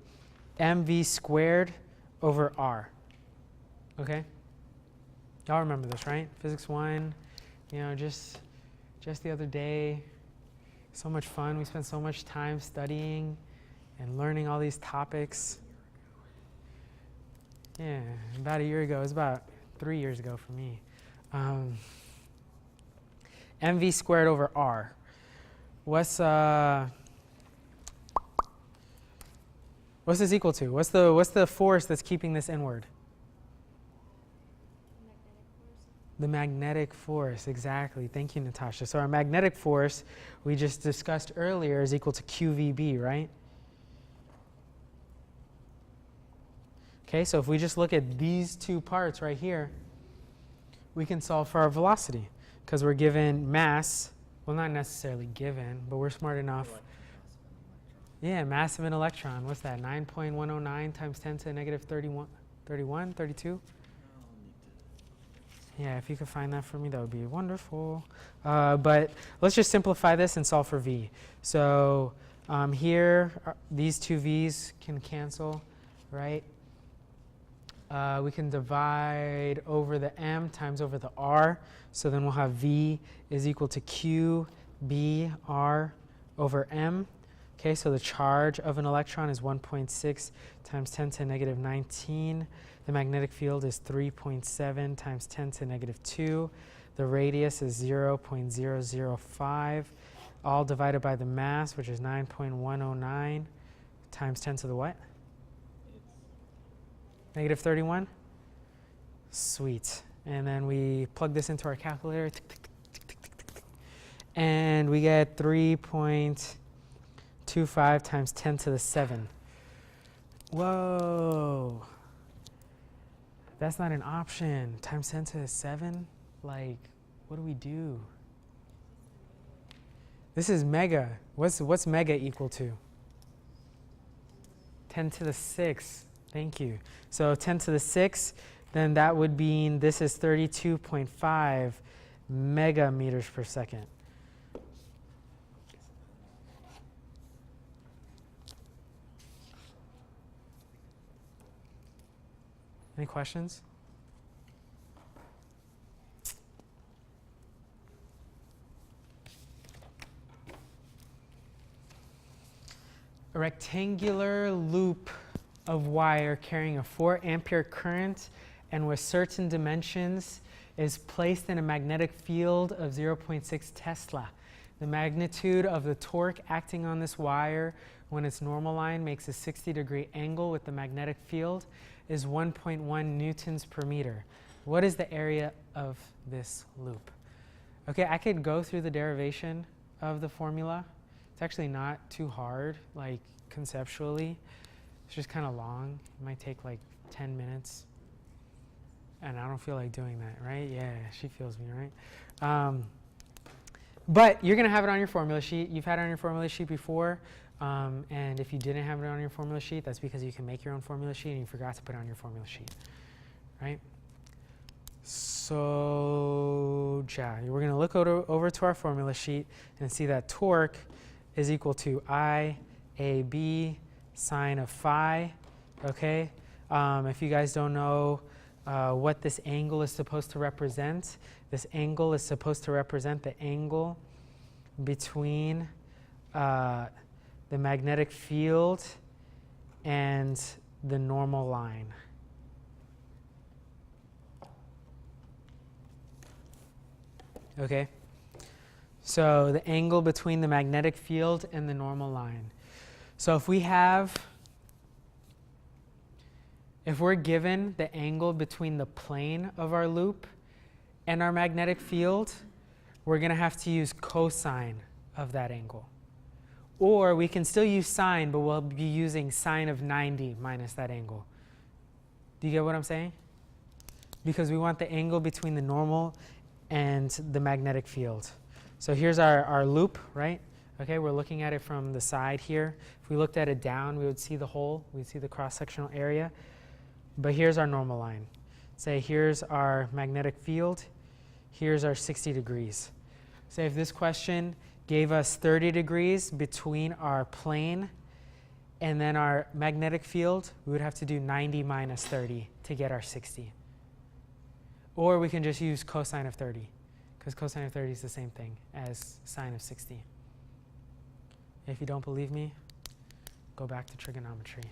mv squared over r. Okay? Y'all remember this, right? Physics 1, you know, just the other day, so much fun. We spent so much time studying and learning all these topics. Yeah, about a year ago. It was about 3 years ago for me. mv squared over r. What's this equal to? What's the force that's keeping this inward? The magnetic force, exactly. Thank you, Natasha. So our magnetic force, we just discussed earlier, is equal to QVB, right? Okay, so if we just look at these two parts right here, we can solve for our velocity because we're given mass. Well, not necessarily given, but we're smart enough. Yeah, mass of an electron. What's that? 9.109 times 10 to the negative 32? Yeah, if you could find that for me, that would be wonderful. But let's just simplify this and solve for v. So here, these two v's can cancel, right? We can divide over the m times over the r. So then we'll have v is equal to q b r over m. Okay, so the charge of an electron is 1.6 times 10 to the negative 19. The magnetic field is 3.7 times 10 to the negative 2. The radius is 0.005, all divided by the mass, which is 9.109 times 10 to the what? Negative 31? Sweet. And then we plug this into our calculator. And we get 3.25 times 10 to the 7. Whoa. That's not an option. Times 10 to the 7? Like, what do we do? This is mega. What's mega equal to? 10 to the 6. Thank you. So 10 to the 6, then that would mean this is 32.5 megameters per second. Any questions? A rectangular loop of wire carrying a 4 ampere current and with certain dimensions is placed in a magnetic field of 0.6 Tesla. The magnitude of the torque acting on this wire when its normal line makes a 60-degree angle with the magnetic field is 1.1 newtons per meter. What is the area of this loop? Okay, I could go through the derivation of the formula. It's actually not too hard, like conceptually. It's just kind of long. It might take like 10 minutes. And I don't feel like doing that, right? Yeah, she feels me, right? But you're going to have it on your formula sheet. You've had it on your formula sheet before. And if you didn't have it on your formula sheet, that's because you can make your own formula sheet and you forgot to put it on your formula sheet, right? So, yeah, we're going to look over to our formula sheet and see that torque is equal to IAB sine of phi, okay? If you guys don't know what this angle is supposed to represent, this angle is supposed to represent the angle between the magnetic field and the normal line. Okay, So the angle between the magnetic field and the normal line. So if we're given the angle between the plane of our loop and our magnetic field, we're going to have to use cosine of that angle. Or we can still use sine, but we'll be using sine of 90 minus that angle. Do you get what I'm saying? Because we want the angle between the normal and the magnetic field. So here's our loop, right? Okay, we're looking at it from the side here. If we looked at it down, we would see the hole. We'd see the cross-sectional area. But here's our normal line. Say here's our magnetic field. Here's our 60 degrees. Say if this question gave us 30 degrees between our plane and then our magnetic field, we would have to do 90 minus 30 to get our 60. Or we can just use cosine of 30, because cosine of 30 is the same thing as sine of 60. If you don't believe me, go back to trigonometry.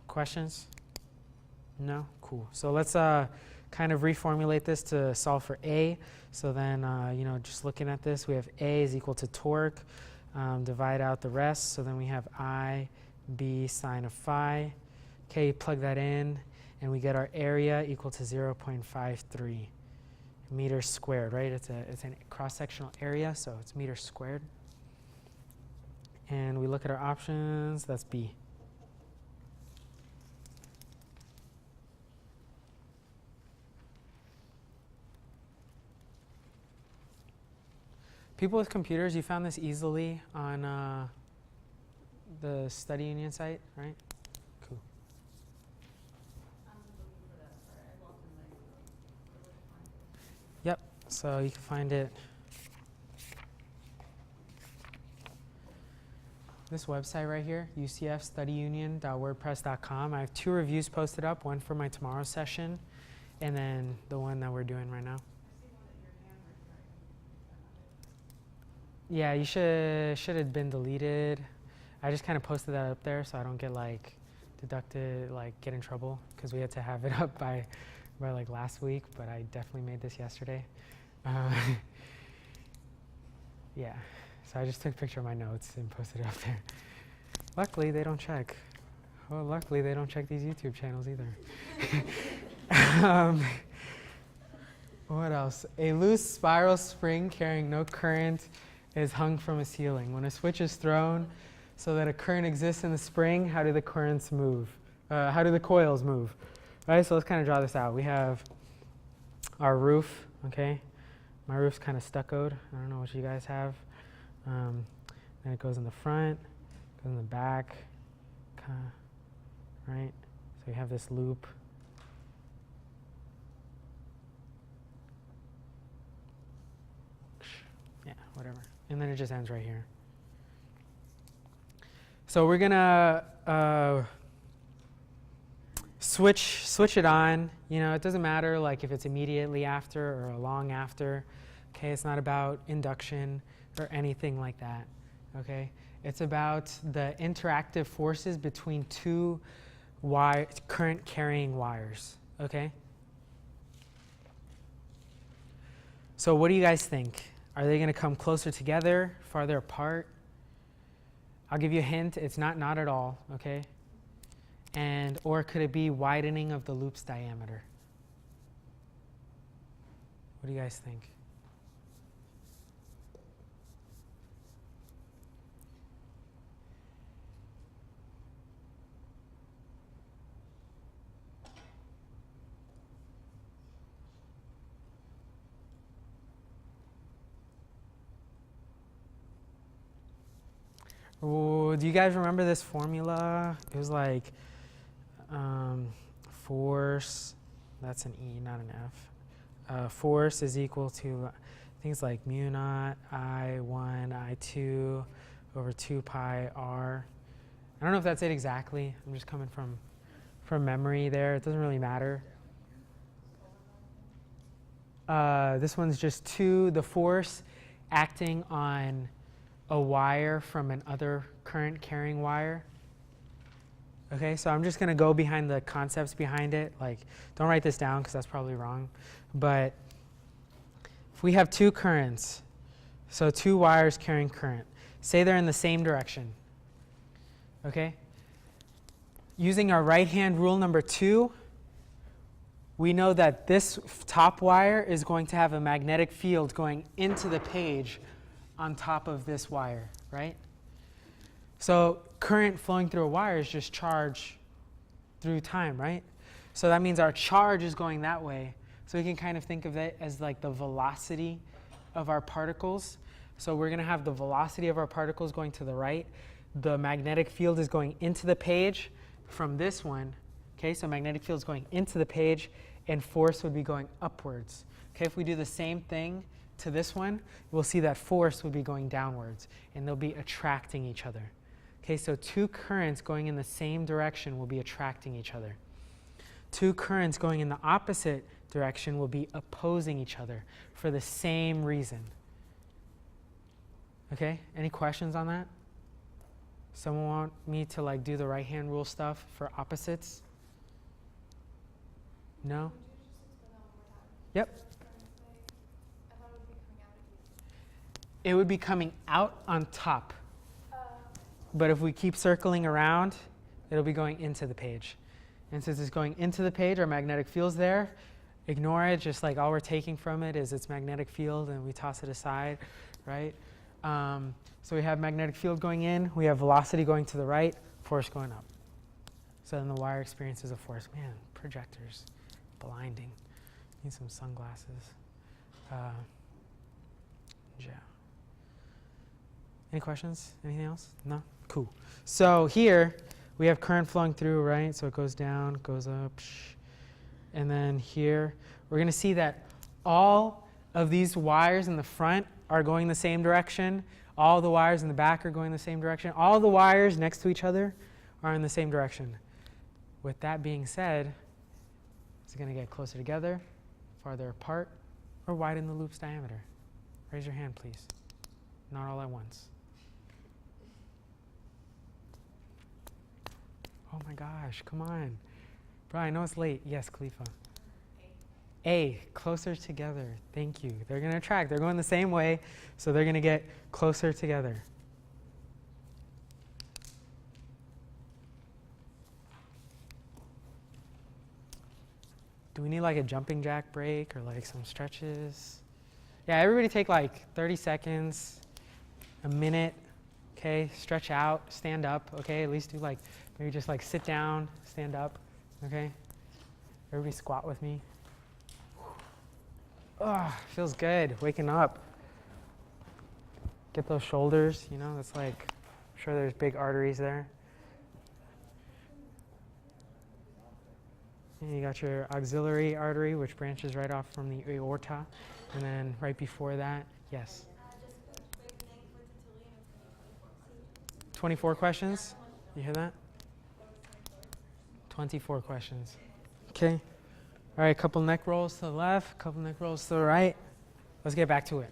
Questions? No? Cool. So let's kind of reformulate this to solve for A. So then, just looking at this, we have A is equal to torque. Divide out the rest. So then we have I, B sine of phi. Okay, plug that in, and we get our area equal to 0.53 meters squared, right? It's a cross-sectional area, so it's meters squared. And we look at our options. That's B. People with computers, you found this easily on the study union site, right? Cool. I'm looking for that. Sorry, I logged in late. Where would I find it? Yep, so you can find it. This website right here, ucfstudyunion.wordpress.com. I have 2 reviews posted up, one for my tomorrow session, and then the one that we're doing right now. I see one that your handwritten, right? Yeah, you should have been deleted. I just kind of posted that up there so I don't get deducted, get in trouble, because we had to have it up by last week, but I definitely made this yesterday. Yeah, so I just took a picture of my notes and posted it up there. Luckily, they don't check. Well, luckily, they don't check these YouTube channels either. What else? A loose spiral spring carrying no current is hung from a ceiling. When a switch is thrown so that a current exists in the spring, how do the currents move? How do the coils move? Right, so let's kind of draw this out. We have our roof, okay? My roof's kind of stuccoed. I don't know what you guys have. Then it goes in the front, goes in the back, right? So we have this loop. Yeah, whatever. And then it just ends right here. So we're gonna switch it on. It doesn't matter if it's immediately after or long after. Okay, it's not about induction or anything like that. Okay, it's about the interactive forces between 2 current carrying wires. Okay. So what do you guys think? Are they going to come closer together, farther apart? I'll give you a hint. It's not at all, okay? Or could it be widening of the loop's diameter? What do you guys think? Oh, do you guys remember this formula? It was force, that's an E, not an F. Force is equal to things like mu naught I1, I2 over 2 pi R. I don't know if that's it exactly. I'm just coming from memory there. It doesn't really matter. This one's just the force acting on a wire from an other current carrying wire. Okay, so I'm just going to go behind the concepts behind it. Don't write this down because that's probably wrong. But if we have two currents, so two wires carrying current, say they're in the same direction, okay? Using our right-hand rule number 2, we know that this top wire is going to have a magnetic field going into the page on top of this wire, right? So current flowing through a wire is just charge through time, right? So that means our charge is going that way. So we can kind of think of it as like the velocity of our particles. So we're going to have the velocity of our particles going to the right. The magnetic field is going into the page from this one. Okay, so magnetic field is going into the page, and force would be going upwards. Okay, if we do the same thing to this one, we'll see that force would be going downwards, and they'll be attracting each other. Okay, so two currents going in the same direction will be attracting each other. Two currents going in the opposite direction will be opposing each other for the same reason. Okay, any questions on that? Someone want me to like do the right-hand rule stuff for opposites? No? Could you just explain that one more time? Yep. So it's going this way. I thought it would be coming out of you. It would be coming out on top. Okay. But if we keep circling around, it'll be going into the page. And since it's going into the page, our magnetic field's there. Ignore it, just like all we're taking from it is its magnetic field, and we toss it aside, right? So we have magnetic field going in, we have velocity going to the right, force going up. So then the wire experiences a force. Man, projectors, blinding. Need some sunglasses. Yeah. Any questions? Anything else? No? Cool. So here we have current flowing through, right? So it goes down, goes up, and then here we're going to see that all of these wires in the front are going the same direction. All the wires in the back are going the same direction. All the wires next to each other are in the same direction. With that being said, is it going to get closer together, farther apart, or widen the loop's diameter? Raise your hand, please. Not all at once. Oh my gosh, come on. Bro, I know it's late. Yes, Khalifa. A, closer together. Thank you. They're going to attract. They're going the same way, so they're going to get closer together. Do we need like a jumping jack break or like some stretches? Yeah, everybody take like 30 seconds, a minute, okay? Stretch out, stand up, okay? At least do like, maybe just like sit down, stand up, okay? Everybody squat with me. Oh, feels good, waking up. Get those shoulders, you know, that's like, I'm sure there's big arteries there. And you got your axillary artery, which branches right off from the aorta. And then right before that, yes? Just a quick thing for Tertullian. 24 questions? You hear that? 24 questions. Okay. All right, a couple neck rolls to the left, a couple neck rolls to the right. Let's get back to it.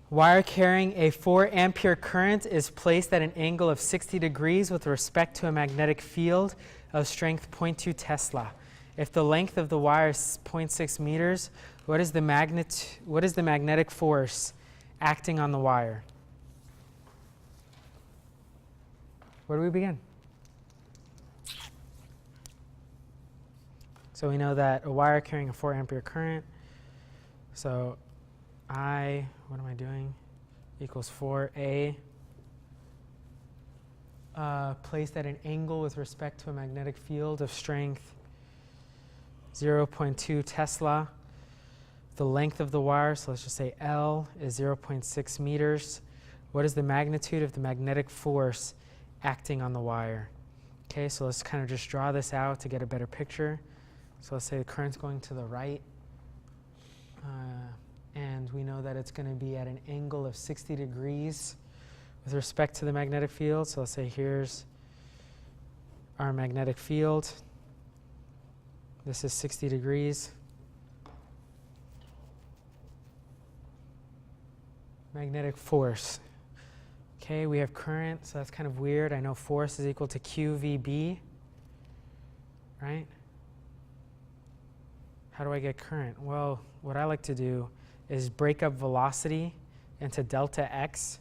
Wire carrying a 4 ampere current is placed at an angle of 60 degrees with respect to a magnetic field of strength 0.2 Tesla. If the length of the wire is 0.6 meters, what is the magnetic force acting on the wire? Where do we begin? So we know that a wire carrying a 4 ampere current, so I, what am I doing? Equals 4A placed at an angle with respect to a magnetic field of strength 0.2 Tesla. The length of the wire, so let's just say L, is 0.6 meters. What is the magnitude of the magnetic force acting on the wire? Okay, so let's kind of just draw this out to get a better picture. So let's say the current's going to the right, and we know that it's going to be at an angle of 60 degrees with respect to the magnetic field. So let's say here's our magnetic field. This is 60 degrees. Magnetic force. Okay, we have current, so that's kind of weird. I know force is equal to QVB, right? How do I get current? Well, what I like to do is break up velocity into delta x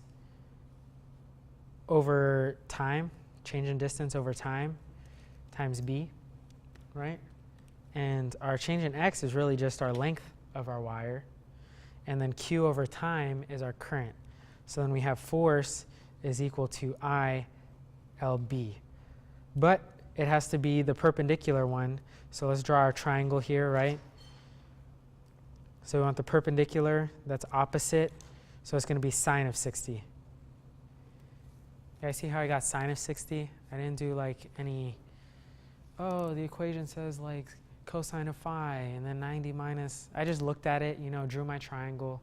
over time, change in distance over time, times b, right? And our change in x is really just our length of our wire. And then q over time is our current. So then we have force is equal to I LB. But it has to be the perpendicular one. So let's draw our triangle here, right? So we want the perpendicular that's opposite. So it's going to be sine of 60. You guys see how I got sine of 60? I didn't do like any, oh, the equation says like cosine of phi and then 90 minus. I just looked at it, you know, drew my triangle,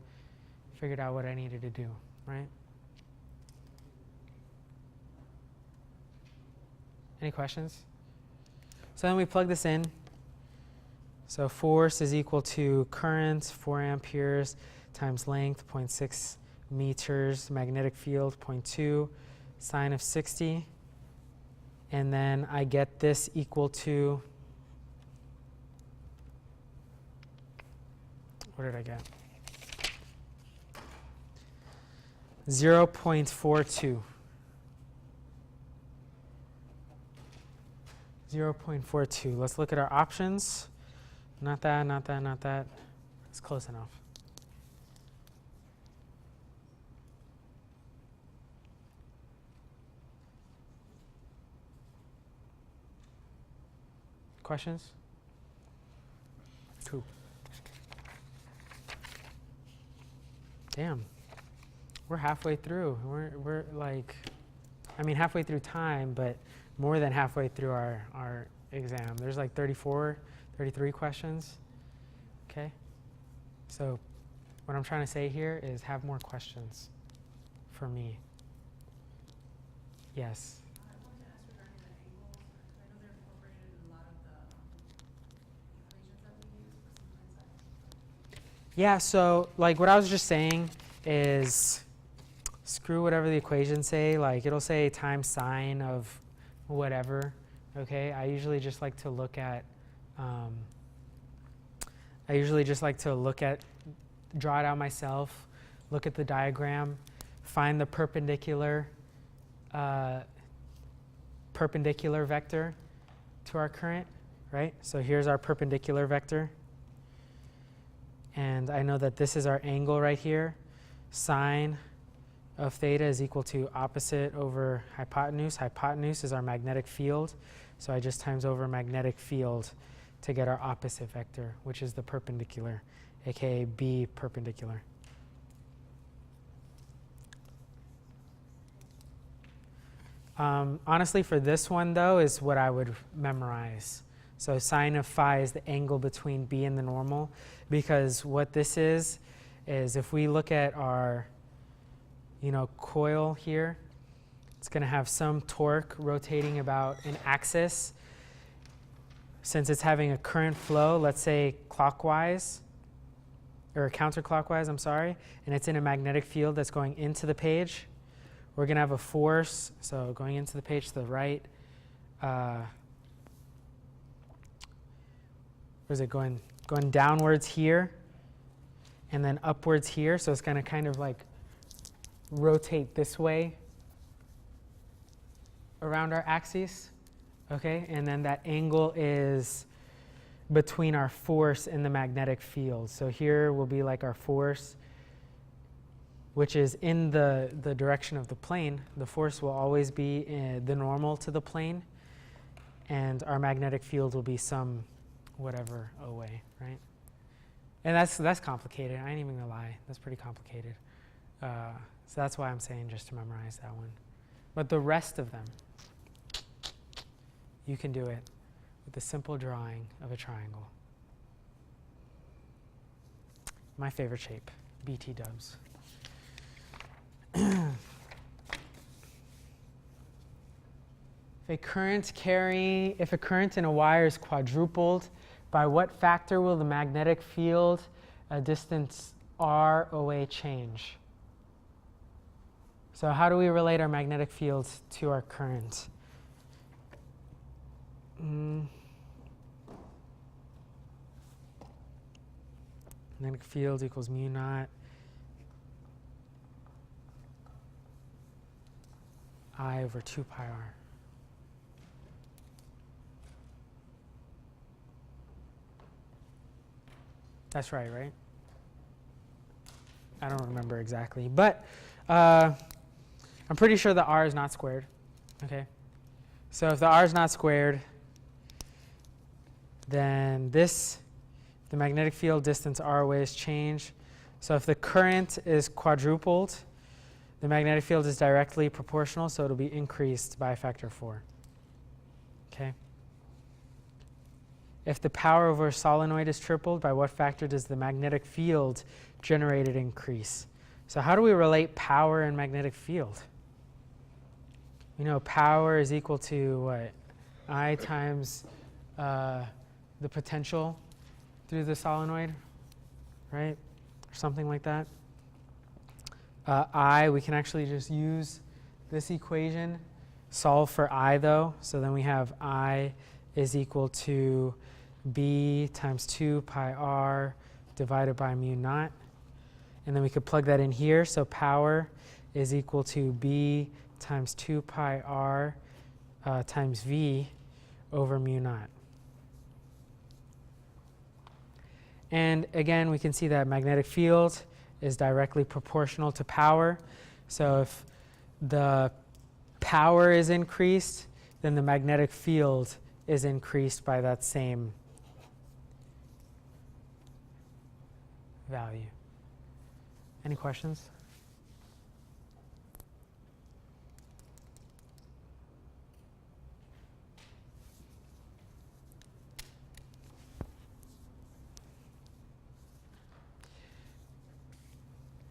figured out what I needed to do, right? Any questions? So then we plug this in. So force is equal to current, 4 amperes, times length, 0.6 meters, magnetic field, 0.2, sine of 60. And then I get this equal to, what did I get? 0.42. 0.42. Let's look at our options. Not that, not that, not that. It's close enough. Questions? Cool. Damn. We're halfway through. We're like, I mean, halfway through time, but more than halfway through our exam. There's like 34, 33 questions. Okay? So what I'm trying to say here is have more questions for me. Yes? I wanted to ask regarding the angles. I know they're incorporated in a lot of the equations that we use, but sometimes Yeah, so like what I was just saying is screw whatever the equations say. Like it'll say times sine of whatever. Okay, I usually just like to look at draw it out myself, look at the diagram, find the perpendicular vector to our current, right? So here's our perpendicular vector. And I know that this is our angle right here. Sine of theta is equal to opposite over hypotenuse. Hypotenuse is our magnetic field. So I just times over magnetic field to get our opposite vector, which is the perpendicular, aka B perpendicular. Honestly, for this one, though, is what I would memorize. So sine of phi is the angle between B and the normal, because what this is if we look at our coil here, it's going to have some torque rotating about an axis. Since it's having a current flow, let's say clockwise, or counterclockwise, I'm sorry, and it's in a magnetic field that's going into the page, we're going to have a force, so going into the page to the right, where is it going downwards here, and then upwards here, so it's going to kind of like rotate this way around our axis, okay? And then that angle is between our force and the magnetic field. So here will be like our force, which is in the direction of the plane. The force will always be the normal to the plane, and our magnetic field will be some whatever away, right? And that's complicated. I ain't even gonna lie. That's pretty complicated. So that's why I'm saying just to memorize that one. But the rest of them, you can do it with the simple drawing of a triangle. My favorite shape, BT dubs. If a current in a wire is quadrupled, by what factor will the magnetic field a distance r away change? So how do we relate our magnetic fields to our current? Magnetic field equals mu naught I over 2 pi r. That's right, right? I don't remember exactly, but I'm pretty sure the r is not squared. Okay, so if the r is not squared, then this, the magnetic field distance r away is changed. So if the current is quadrupled, the magnetic field is directly proportional, so it'll be increased by a factor of 4. Okay. If the power over a solenoid is tripled, by what factor does the magnetic field generated increase? So how do we relate power and magnetic field? We know power is equal to what? I times the potential through the solenoid, right? Or something like that. I, we can actually just use this equation, solve for I though. So then we have I is equal to B times 2 pi r divided by mu naught. And then we could plug that in here. So power is equal to B times 2 pi r times V over mu naught. And again, we can see that magnetic field is directly proportional to power. So if the power is increased, then the magnetic field is increased by that same value. Any questions?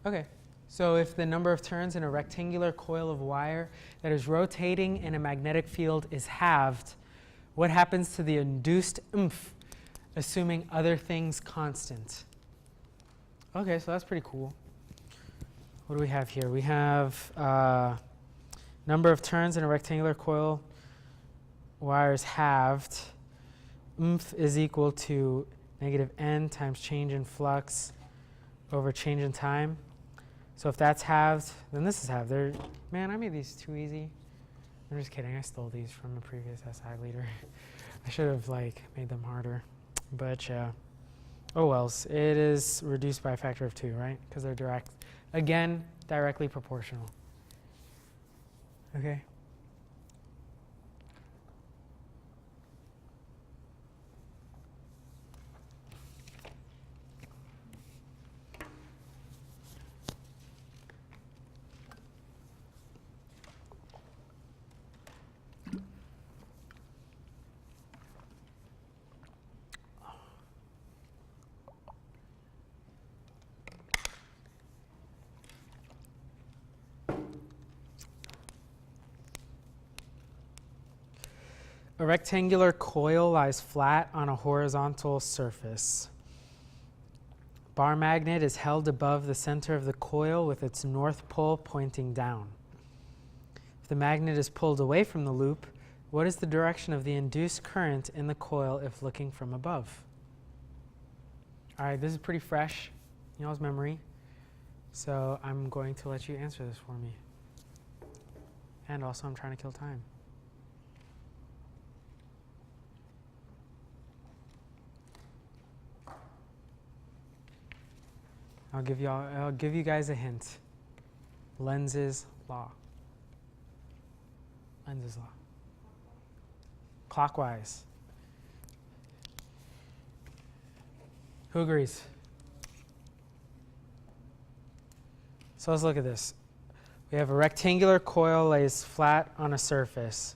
Okay, so if the number of turns in a rectangular coil of wire that is rotating in a magnetic field is halved, what happens to the induced oomph, assuming other things constant? Okay, so that's pretty cool. What do we have here? We have number of turns in a rectangular coil wire is halved. Oomph is equal to negative n times change in flux over change in time. So if that's halved, then this is halved. Man, I made these too easy. I'm just kidding. I stole these from the previous SI leader. I should have made them harder. But yeah. Oh wells. It is reduced by a factor of 2, right? Because they're direct. Again, directly proportional. Okay. A rectangular coil lies flat on a horizontal surface. Bar magnet is held above the center of the coil with its north pole pointing down. If the magnet is pulled away from the loop, what is the direction of the induced current in the coil if looking from above? All right, this is pretty fresh in y'all's memory, so I'm going to let you answer this for me. And also, I'm trying to kill time. I'll give you guys a hint. Lenz's law. Lenz's law. Clockwise. Who agrees? So let's look at this. We have a rectangular coil lays flat on a surface.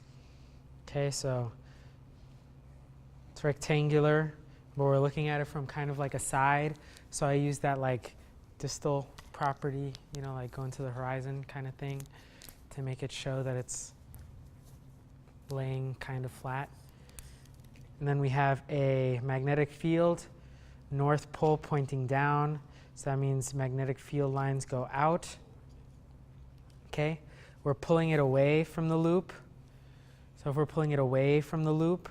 Okay, so it's rectangular, but we're looking at it from kind of like a side. So I use that distal property, going to the horizon kind of thing to make it show that it's laying kind of flat. And then we have a magnetic field, north pole pointing down. So that means magnetic field lines go out. Okay, we're pulling it away from the loop. So if we're pulling it away from the loop,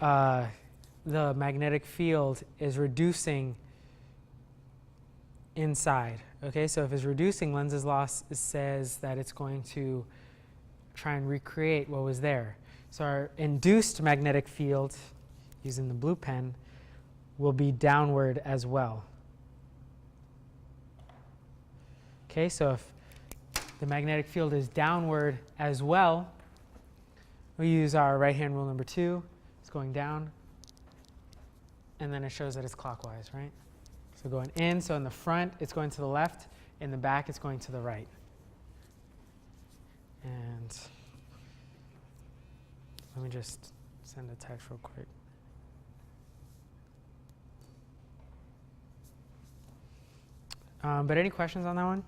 the magnetic field is reducing inside. Okay, so if it's reducing, Lenz's law says that it's going to try and recreate what was there. So our induced magnetic field, using the blue pen, will be downward as well. Okay, so if the magnetic field is downward as well, we use our right-hand rule number 2. It's going down, and then it shows that it's clockwise, right? So going in, so in the front, it's going to the left. In the back, it's going to the right. And let me just send a text real quick. But any questions on that one?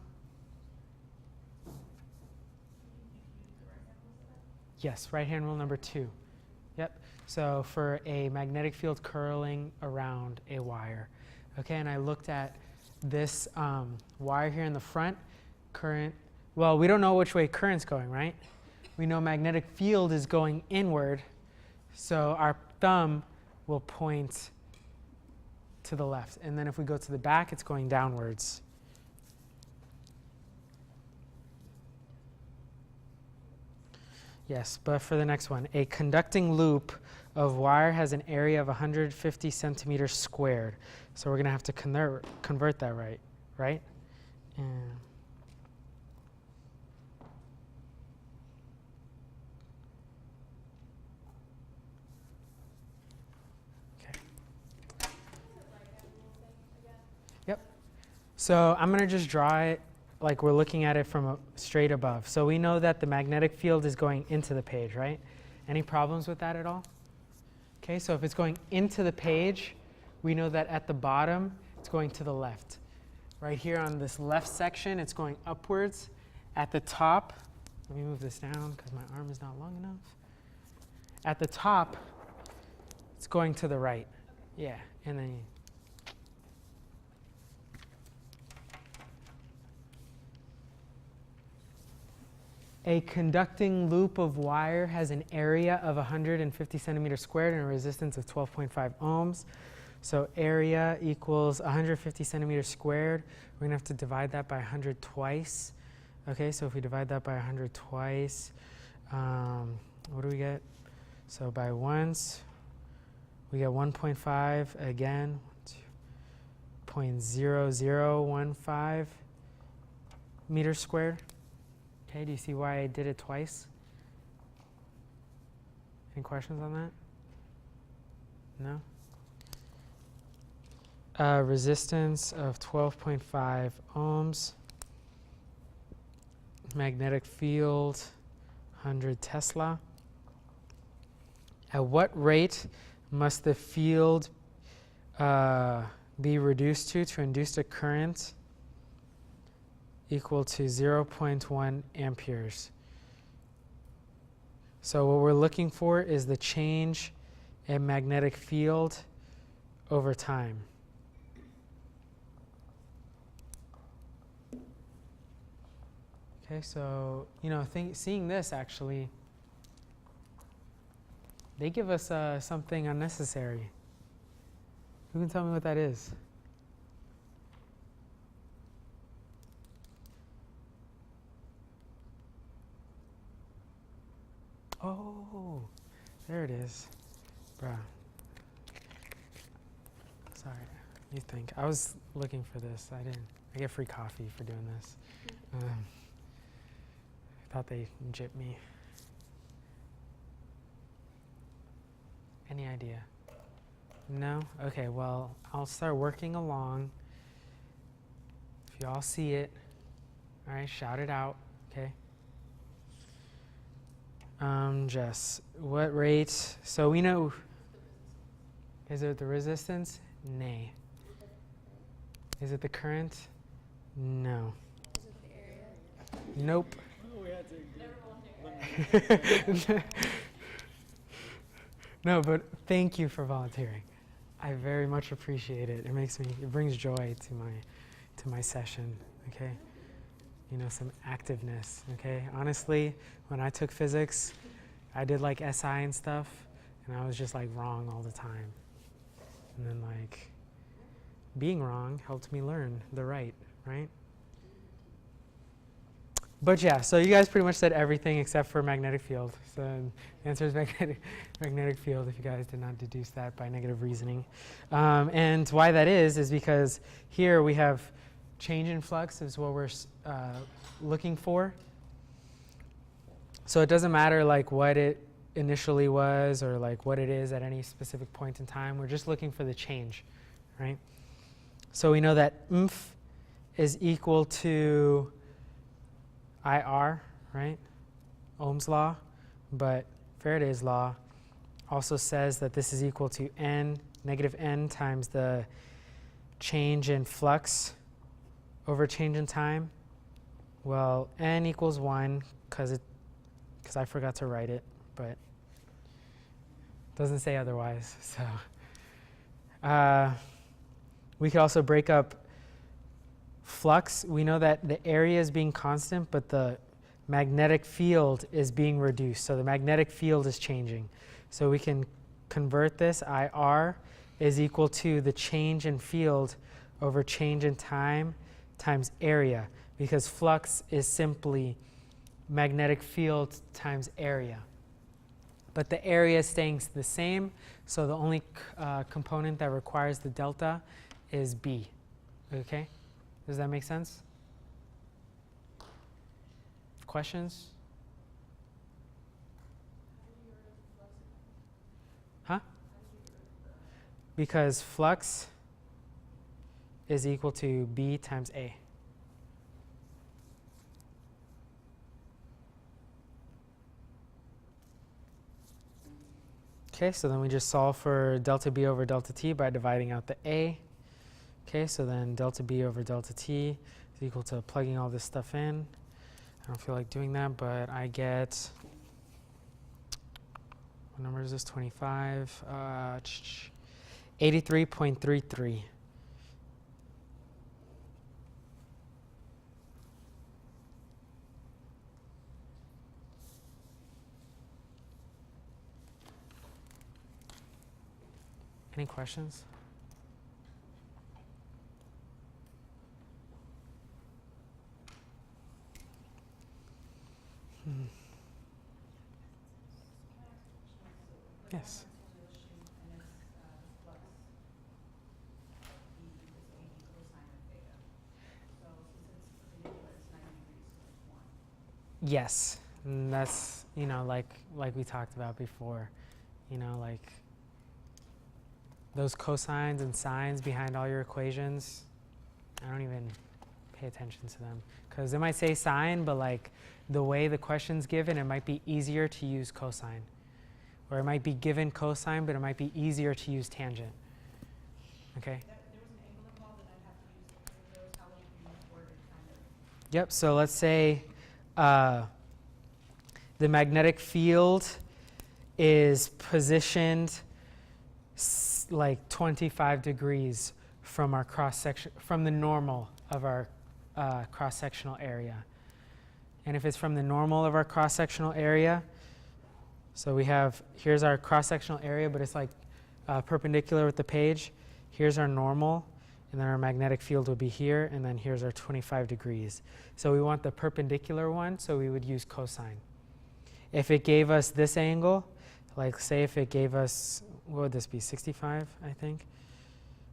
Yes, right-hand rule number 2. Yep. So for a magnetic field curling around a wire. Okay, and I looked at this wire here in the front. Current, well, we don't know which way current's going, right? We know magnetic field is going inward, so our thumb will point to the left. And then if we go to the back, it's going downwards. Yes, but for the next one, a conducting loop of wire has an area of 150 centimeters squared. So we're going to have to convert that right? And okay. Yep. So I'm going to just draw it like we're looking at it from straight above. So we know that the magnetic field is going into the page, right? Any problems with that at all? Okay, so if it's going into the page, we know that at the bottom, it's going to the left. Right here on this left section, it's going upwards. At the top, let me move this down because my arm is not long enough. At the top, it's going to the right. Yeah, and then a conducting loop of wire has an area of 150 centimeters squared and a resistance of 12.5 ohms. So area equals 150 centimeters squared. We're going to have to divide that by 100 twice. Okay, so if we divide that by 100 twice, what do we get? So by once, we get 1.5 again, 0.0015 meters squared. Okay, do you see why I did it twice? Any questions on that? No? Resistance of 12.5 ohms. Magnetic field, 100 Tesla. At what rate must the field be reduced to induce a current equal to 0.1 amperes? So what we're looking for is the change in magnetic field over time. Okay, so, seeing this actually, they give us something unnecessary. Who can tell me what that is? Oh, there it is. Bruh. Sorry. You think. I was looking for this. I didn't. I get free coffee for doing this. I thought they gypped me. Any idea? No? Okay, well, I'll start working along. If you all see it, all right, shout it out, okay? Jess, what rate? So we know, is it the resistance? Nay. Is it the current? No. Is it the area? Nope. Oh, we had to No, but thank you for volunteering. I very much appreciate it. It brings joy to my session, okay? Some activeness, okay? Honestly, when I took physics, I did like SI and stuff, and I was just like wrong all the time. And then being wrong helped me learn the right, right? But yeah, so you guys pretty much said everything except for magnetic field. So the answer is magnetic field if you guys did not deduce that by negative reasoning. And why that is because here we have change in flux is what we're looking for. So it doesn't matter like what it initially was or like what it is at any specific point in time. We're just looking for the change, right? So we know that mf is equal to IR, right? Ohm's law, but Faraday's law also says that this is equal to negative n times the change in flux over change in time. Well, n equals 1 because I forgot to write it, but it doesn't say otherwise. So we could also break up flux. We know that the area is being constant, but the magnetic field is being reduced. So the magnetic field is changing. So we can convert this. IR is equal to the change in field over change in time times area, because flux is simply magnetic field times area. But the area is staying the same, so the only component that requires the delta is B. Okay? Does that make sense? Questions? Huh? Because flux is equal to B times A. Okay, so then we just solve for delta B over delta T by dividing out the A. Okay, so then delta B over delta T is equal to plugging all this stuff in. I don't feel like doing that, but I get, what number is this, 25? 83.33. Any questions? Yes. Yes, and that's, like we talked about before, like those cosines and sines behind all your equations, I don't even pay attention to them, because it might say sine, but like the way the question's given, it might be easier to use cosine. Or it might be given cosine, but it might be easier to use tangent. Okay? There was an angle involved that I'd have to use those. How would you word it kind of? Yep, so let's say the magnetic field is positioned like 25 degrees from our cross-section, from the normal of our cross-sectional area. And if it's from the normal of our cross-sectional area, so we have, here's our cross-sectional area, but it's like perpendicular with the page. Here's our normal, and then our magnetic field would be here, and then here's our 25 degrees. So we want the perpendicular one, so we would use cosine. If it gave us this angle, like say if it gave us, what would this be, 65, I think?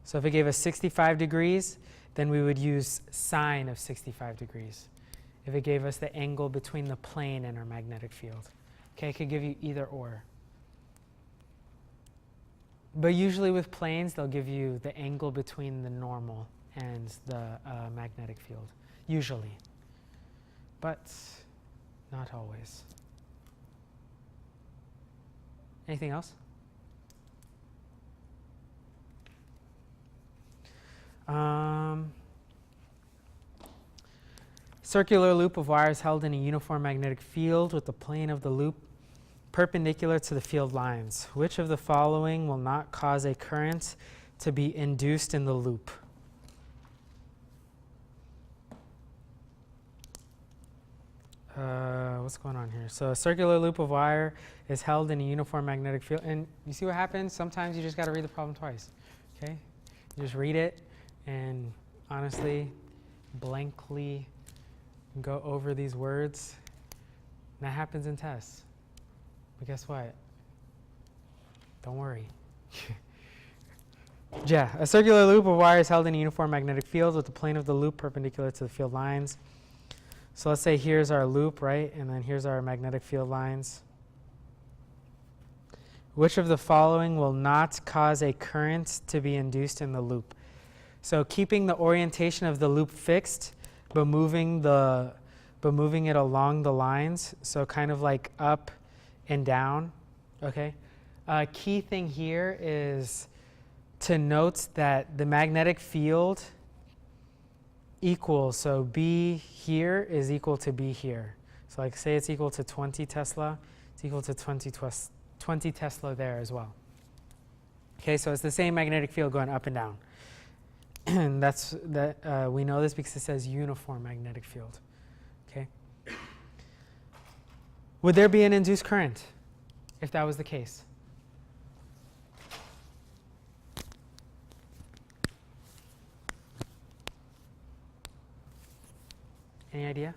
So if it gave us 65 degrees, then we would use sine of 65 degrees. If it gave us the angle between the plane and our magnetic field. Okay, it could give you either or. But usually with planes, they'll give you the angle between the normal and the magnetic field, usually. But not always. Anything else? Circular loop of wire is held in a uniform magnetic field with the plane of the loop perpendicular to the field lines. Which of the following will not cause a current to be induced in the loop? What's going on here? So a circular loop of wire is held in a uniform magnetic field. And you see what happens? Sometimes you just got to read the problem twice. Okay? You just read it, and honestly, blankly go over these words. That happens in tests. But guess what? Don't worry. Yeah, a circular loop of wire is held in a uniform magnetic field with the plane of the loop perpendicular to the field lines. So let's say here's our loop, right? And then here's our magnetic field lines. Which of the following will not cause a current to be induced in the loop? So keeping the orientation of the loop fixed, but moving it along the lines, so kind of like up and down, okay? Key thing here is to note that the magnetic field equals, so B here is equal to B here. So like say it's equal to 20 Tesla, it's equal to 20 Tesla there as well. Okay, so it's the same magnetic field going up and down. And we know this because it says uniform magnetic field. Okay. Would there be an induced current if that was the case? Any idea?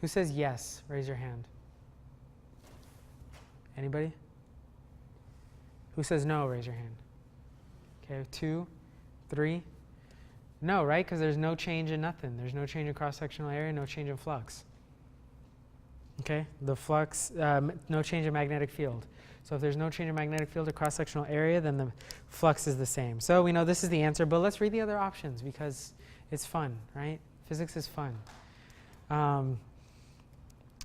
Who says yes? Raise your hand. Anybody? Who says no? Raise your hand. Okay, 2, 3. No, right? Because there's no change in nothing. There's no change in cross-sectional area, no change in flux. Okay, the flux, no change in magnetic field. So if there's no change in magnetic field or cross-sectional area, then the flux is the same. So we know this is the answer, but let's read the other options because it's fun, right? Physics is fun.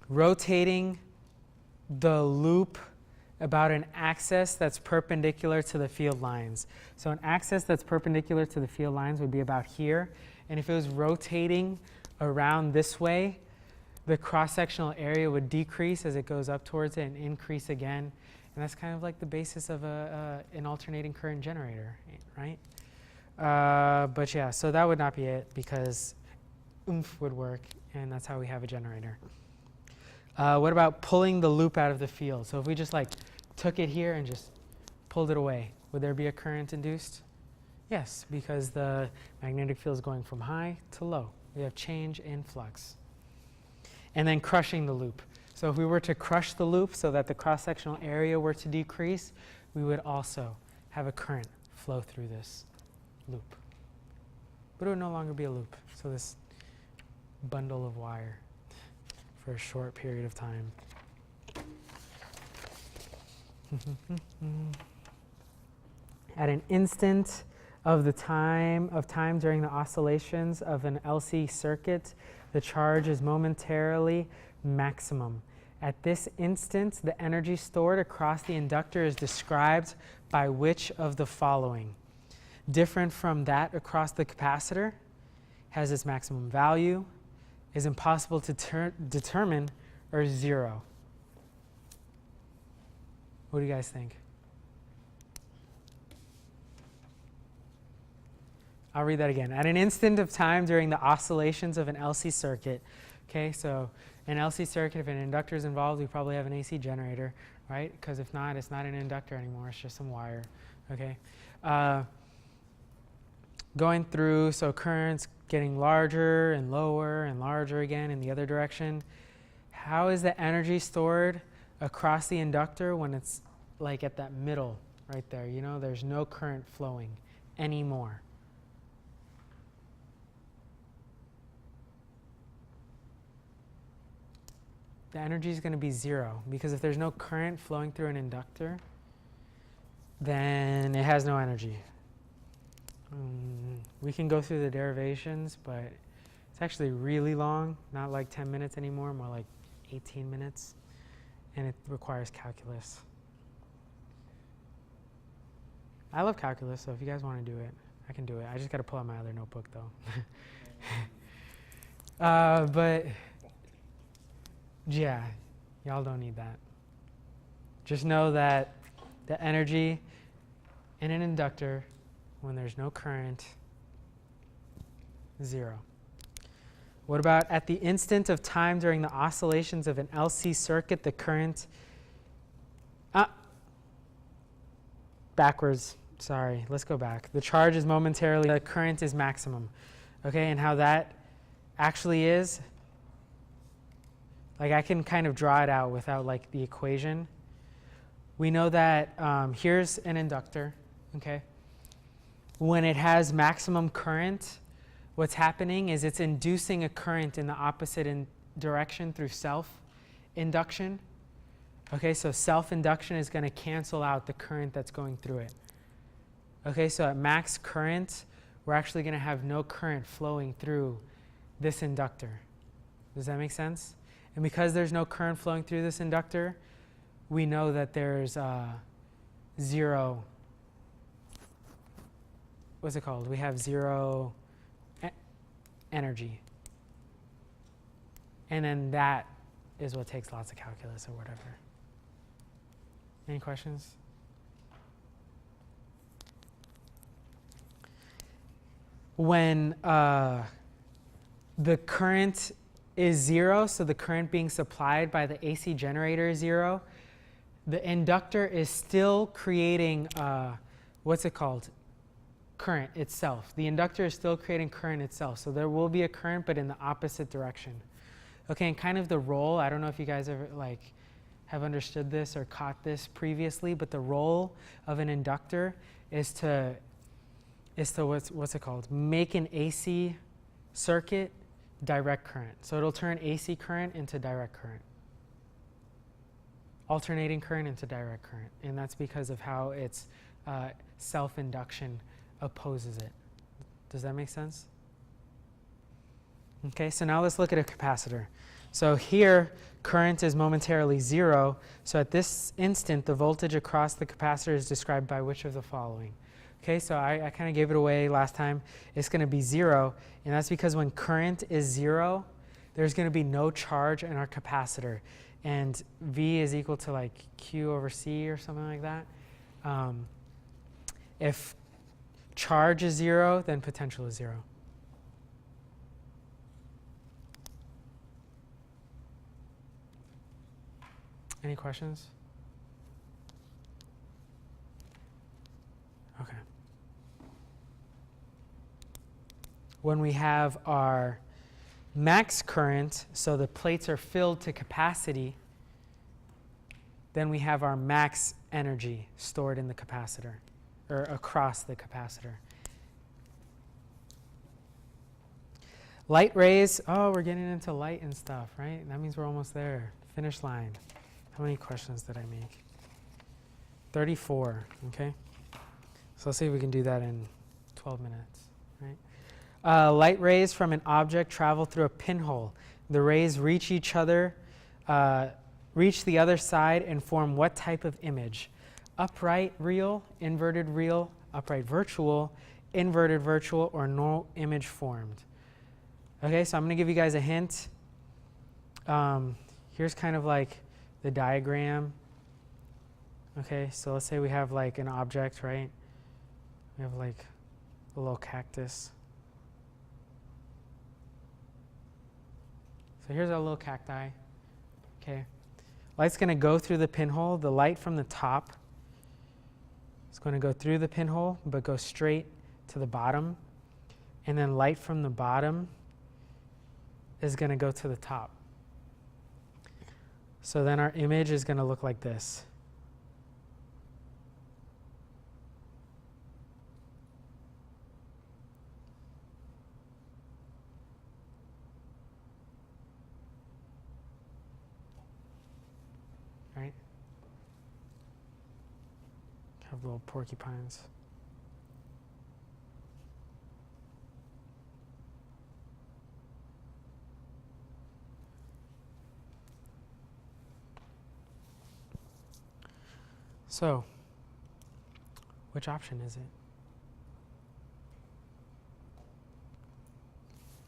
Rotating the loop about an axis that's perpendicular to the field lines. So an axis that's perpendicular to the field lines would be about here. And if it was rotating around this way, the cross-sectional area would decrease as it goes up towards it and increase again. And that's kind of like the basis of an alternating current generator, right? But yeah, so that would not be it because oomph would work, and that's how we have a generator. What about pulling the loop out of the field? So if we just like took it here and just pulled it away, would there be a current induced? Yes, because the magnetic field is going from high to low. We have change in flux. And then crushing the loop. So if we were to crush the loop so that the cross-sectional area were to decrease, we would also have a current flow through this loop. But it would no longer be a loop. So this bundle of wire for a short period of time. At an instant of time during the oscillations of an LC circuit, the charge is momentarily maximum. At this instant, the energy stored across the inductor is described by which of the following? Different from that across the capacitor, has its maximum value, is impossible to determine, or 0. What do you guys think? I'll read that again. At an instant of time during the oscillations of an LC circuit, okay, so an LC circuit, if an inductor is involved, we probably have an AC generator, right? Because if not, it's not an inductor anymore, it's just some wire, okay? Going through, so currents getting larger and lower and larger again in the other direction. How is the energy stored across the inductor when it's like at that middle right there? You know, there's no current flowing anymore. The energy is going to be 0 because if there's no current flowing through an inductor, then it has no energy. We can go through the derivations, but it's actually really long, not like 10 minutes anymore, more like 18 minutes, and it requires calculus. I love calculus, so if you guys want to do it, I can do it. I just got to pull out my other notebook, though. But yeah, y'all don't need that. Just know that the energy in an inductor, when there's no current, 0. What about at the instant of time during the oscillations of an LC circuit, the current? backwards. Sorry, let's go back. The charge is momentarily, the current is maximum. Okay, and how that actually is, like I can kind of draw it out without like the equation. We know that here's an inductor, okay? When it has maximum current, what's happening is it's inducing a current in the opposite direction through self-induction. Okay, so self-induction is going to cancel out the current that's going through it. Okay, so at max current, we're actually going to have no current flowing through this inductor. Does that make sense? And because there's no current flowing through this inductor, we know that there's zero, what's it called? We have zero energy. And then that is what takes lots of calculus or whatever. Any questions? When the current is zero, so the current being supplied by the AC generator is zero, the inductor is still creating, what's it called? Current itself. The inductor is still creating current itself. So there will be a current, but in the opposite direction. Okay, and kind of the role, I don't know if you guys ever have understood this or caught this previously, but the role of an inductor is to what's it called? Make an AC circuit direct current. So it'll turn AC current into direct current. Alternating current into direct current. And that's because of how its self-induction opposes it. Does that make sense? Okay, so now let's look at a capacitor. So here, current is momentarily zero. So at this instant, the voltage across the capacitor is described by which of the following? Okay, so I kind of gave it away last time. It's going to be zero, and that's because when current is zero, there's going to be no charge in our capacitor. And V is equal to like Q over C or something like that. If charge is zero, then potential is zero. Any questions? Okay. When we have our max current, so the plates are filled to capacity, then we have our max energy stored in the capacitor, or across the capacitor. Light rays, oh, we're getting into light and stuff, right? That means we're almost there. Finish line. How many questions did I make? 34, okay? So let's see if we can do that in 12 minutes, right? Light rays from an object travel through a pinhole. The rays reach each other, reach the other side and form what type of image? Upright real, inverted real, upright virtual, inverted virtual, or no image formed. Okay, so I'm going to give you guys a hint. Here's kind of like the diagram. Okay, so let's say we have like an object, right? We have like a little cactus. So here's our little cacti. Okay, light's going to go through the pinhole. The light from the top is going to go through the pinhole, but go straight to the bottom. And then light from the bottom is going to go to the top. So then our image is going to look like this. Right? Have little porcupines. So, which option is it?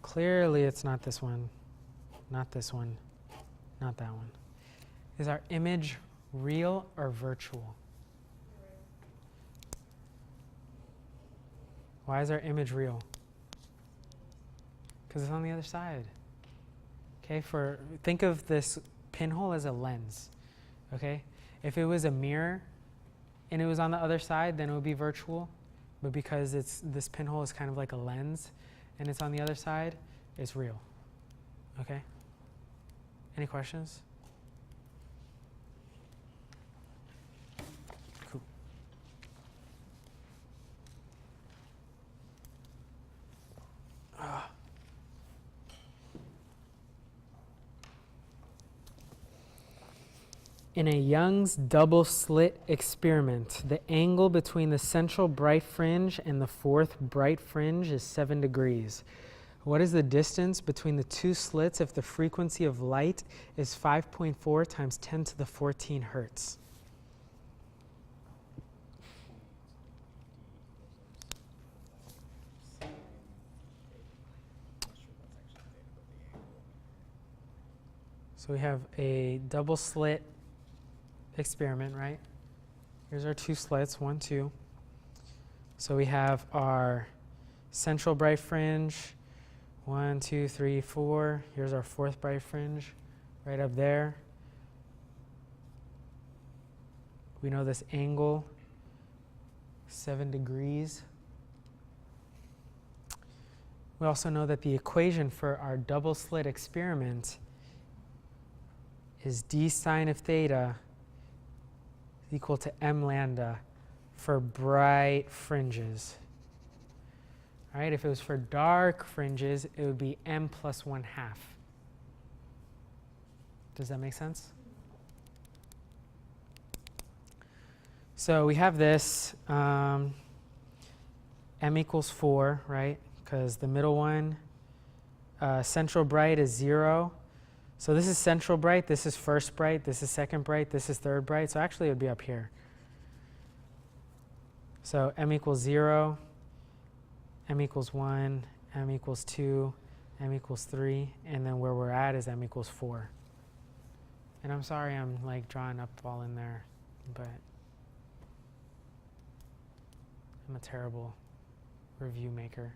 Clearly it's not this one, not this one, not that one. Is our image real or virtual? Why is our image real? Because it's on the other side. Okay, think of this pinhole as a lens. Okay? If it was a mirror, and it was on the other side, then it would be virtual. But because this pinhole is kind of like a lens, and it's on the other side, it's real. Okay? Any questions? Cool. In a Young's double-slit experiment, the angle between the central bright fringe and the fourth bright fringe is 7 degrees. What is the distance between the two slits if the frequency of light is 5.4 times 10 to the 14 hertz? So we have a double slit experiment, right? Here's our two slits, 1, 2. So we have our central bright fringe, 1, 2, 3, 4. Here's our fourth bright fringe, right up there. We know this angle, 7 degrees. We also know that the equation for our double slit experiment is d sine of theta equal to m lambda for bright fringes. All right, if it was for dark fringes, it would be m plus 1/2. Does that make sense? So we have this m equals 4, right? Because the middle one, central bright is 0. So this is central bright, this is first bright, this is second bright, this is third bright. So actually it would be up here. So m equals 0, m equals 1, m equals 2, m equals 3, and then where we're at is m equals 4. And I'm sorry I'm like drawing up all in there, but I'm a terrible review maker.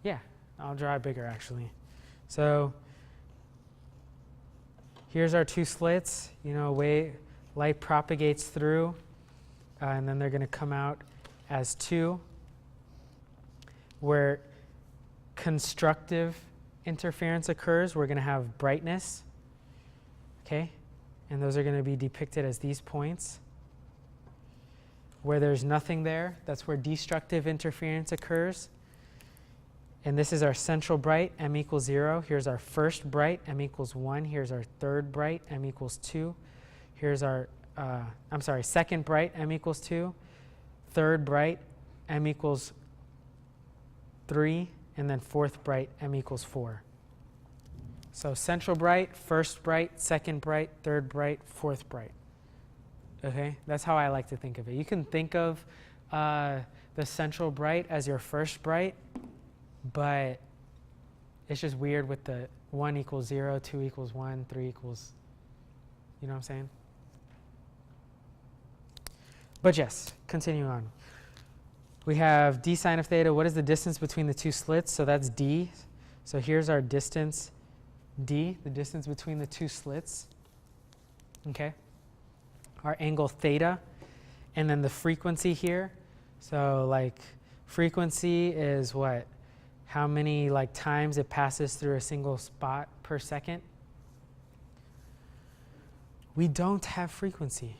Yeah, I'll draw it bigger actually. So here's our two slits. You know, way light propagates through, and then they're going to come out as 2. Where constructive interference occurs, we're going to have brightness. Okay, and those are going to be depicted as these points. Where there's nothing there, that's where destructive interference occurs. And this is our central bright, m equals 0. Here's our first bright, m equals 1. Here's our third bright, m equals 2. Here's our, second bright, m equals 2. Third bright, m equals 3. And then fourth bright, m equals 4. So central bright, first bright, second bright, third bright, fourth bright. Okay, that's how I like to think of it. You can think of the central bright as your first bright, but it's just weird with the 1 equals 0, 2 equals 1, 3 equals, you know what I'm saying? But yes, continuing on. We have d sine of theta. What is the distance between the two slits? So that's d. So here's our distance d, the distance between the two slits. Okay. Our angle theta. And then the frequency here. So like frequency is what? How many like times it passes through a single spot per second? We don't have frequency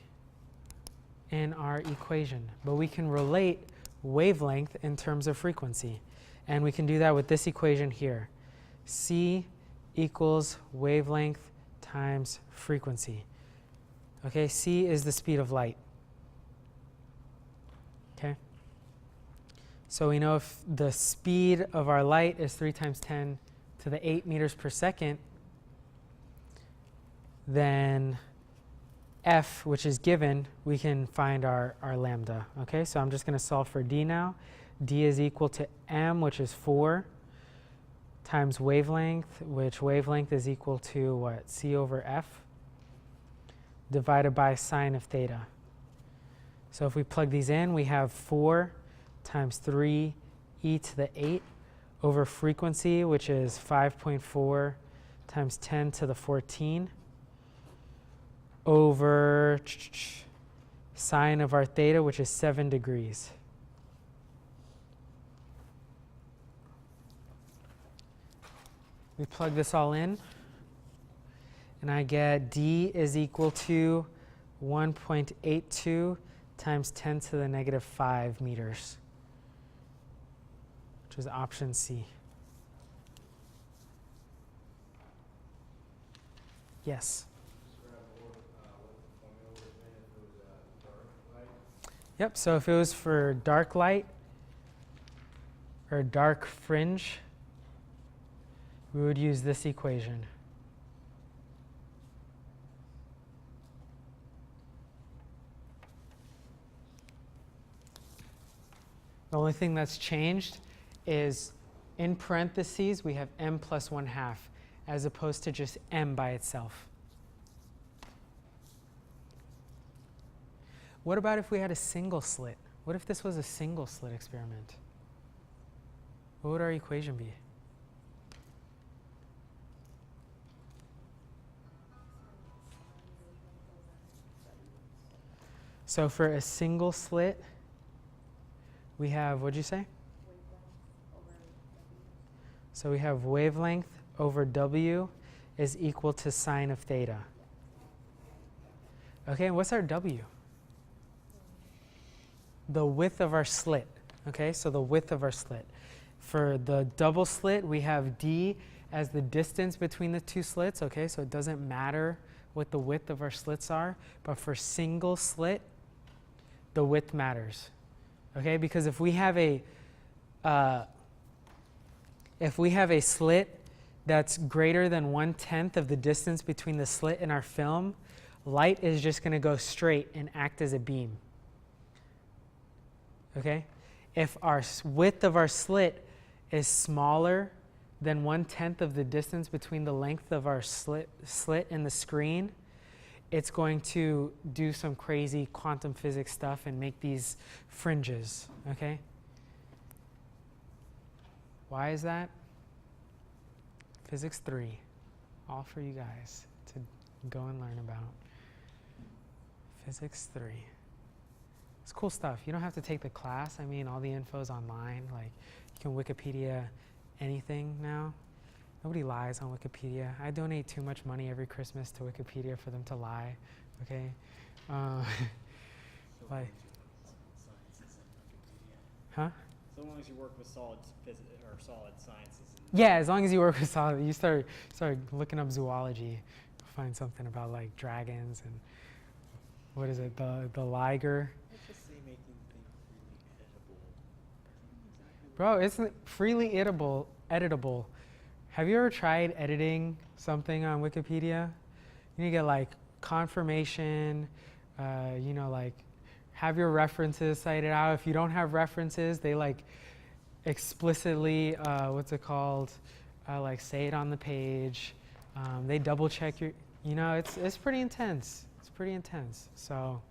in our equation, but we can relate wavelength in terms of frequency. And we can do that with this equation here. C equals wavelength times frequency. Okay, c is the speed of light. Okay. So we know if the speed of our light is 3 times 10 to the 8 meters per second, then f, which is given, we can find our lambda. Okay, so I'm just going to solve for d now. D is equal to m, which is 4, times wavelength, which wavelength is equal to what? C over f, divided by sine of theta. So if we plug these in, we have 4 times 3 e to the 8 over frequency, which is 5.4 times 10 to the 14, over sine of our theta, which is 7 degrees. We plug this all in, and I get d is equal to 1.82 times 10 to the negative 5 meters, which is option C. Yes? Yep, so if it was for dark light or dark fringe, we would use this equation. The only thing that's changed is in parentheses we have m plus 1/2 as opposed to just m by itself. What about if we had a single slit? What if this was a single slit experiment? What would our equation be? So for a single slit, we have, what'd you say? So we have wavelength over W is equal to sine of theta. Okay, and what's our W? The width of our slit. Okay, so the width of our slit. For the double slit, we have D as the distance between the two slits. Okay, so it doesn't matter what the width of our slits are. But for single slit, the width matters. Okay, because if we have a slit that's greater than 1/10 of the distance between the slit and our film, light is just going to go straight and act as a beam. Okay? If our width of our slit is smaller than 1/10 of the distance between the length of our slit and the screen, it's going to do some crazy quantum physics stuff and make these fringes. Okay? Why is that? Physics 3, all for you guys to go and learn about. Physics 3. It's cool stuff. You don't have to take the class. I mean, all the info's online. Like, you can Wikipedia anything now. Nobody lies on Wikipedia. I donate too much money every Christmas to Wikipedia for them to lie. Okay? Like, huh? So long as you work with solid sciences. Yeah, as long as you work with solid, you start looking up zoology, you'll find something about like dragons and what is it, the liger. Let's just say making things freely editable. Bro, it's freely editable. Have you ever tried editing something on Wikipedia? You need to get like confirmation, like have your references cited out. If you don't have references, they like explicitly, like say it on the page. They double check your, it's pretty intense. It's pretty intense. So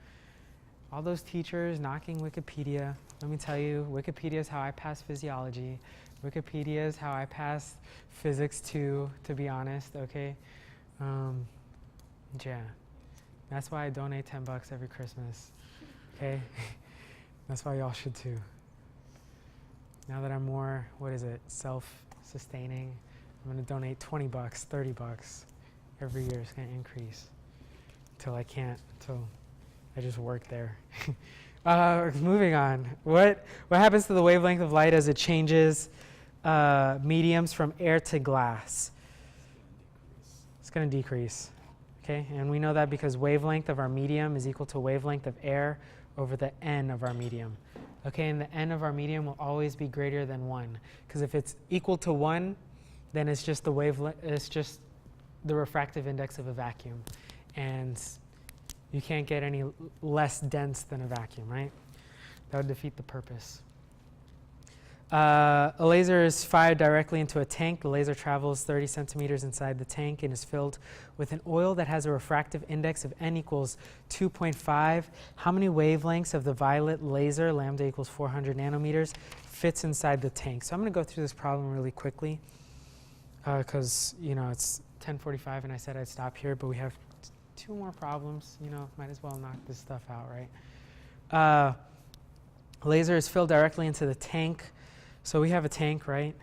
all those teachers knocking Wikipedia, let me tell you, Wikipedia is how I passed physiology. Wikipedia is how I passed physics 2, to be honest, okay? Yeah, that's why I donate $10 every Christmas, okay? That's why y'all should too. Now that I'm more, self-sustaining, I'm gonna donate $20, $30 every year. It's gonna increase till I just work there. Moving on. What happens to the wavelength of light as it changes mediums from air to glass? It's going to decrease. Okay, and we know that because wavelength of our medium is equal to wavelength of air over the n of our medium. Okay, and the n of our medium will always be greater than 1, because if it's equal to 1, then it's just the wavelength. It's just the refractive index of a vacuum, and you can't get any less dense than a vacuum, right? That would defeat the purpose. A laser is fired directly into a tank. The laser travels 30 centimeters inside the tank and is filled with an oil that has a refractive index of n equals 2.5. How many wavelengths of the violet laser, lambda equals 400 nanometers, fits inside the tank? So I'm going to go through this problem really quickly because it's 10:45 and I said I'd stop here, but we have 2 more problems. You know, might as well knock this stuff out, right? Laser is filled directly into the tank. So we have a tank, right?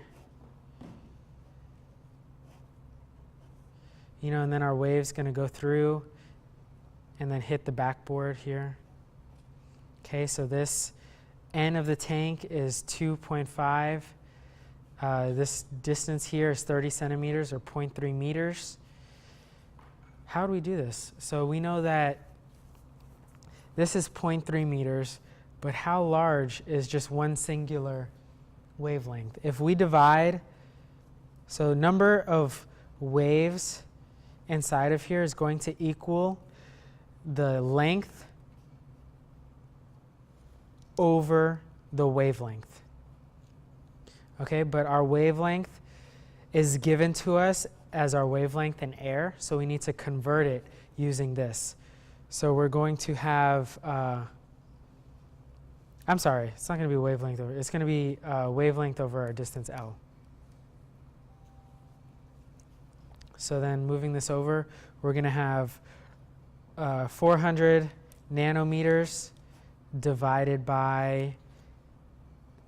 You know, and then our wave's going to go through and then hit the backboard here. Okay, so this end of the tank is 2.5. This distance here is 30 centimeters or 0.3 meters. How do we do this? So we know that this is 0.3 meters, but how large is just one singular wavelength? If we divide, so number of waves inside of here is going to equal the length over the wavelength. Okay, but our wavelength is given to us as our wavelength in air, so we need to convert it using this. So we're going to have, I'm sorry, it's not going to be wavelength over, it's going to be wavelength over our distance L. So then moving this over, we're going to have 400 nanometers divided by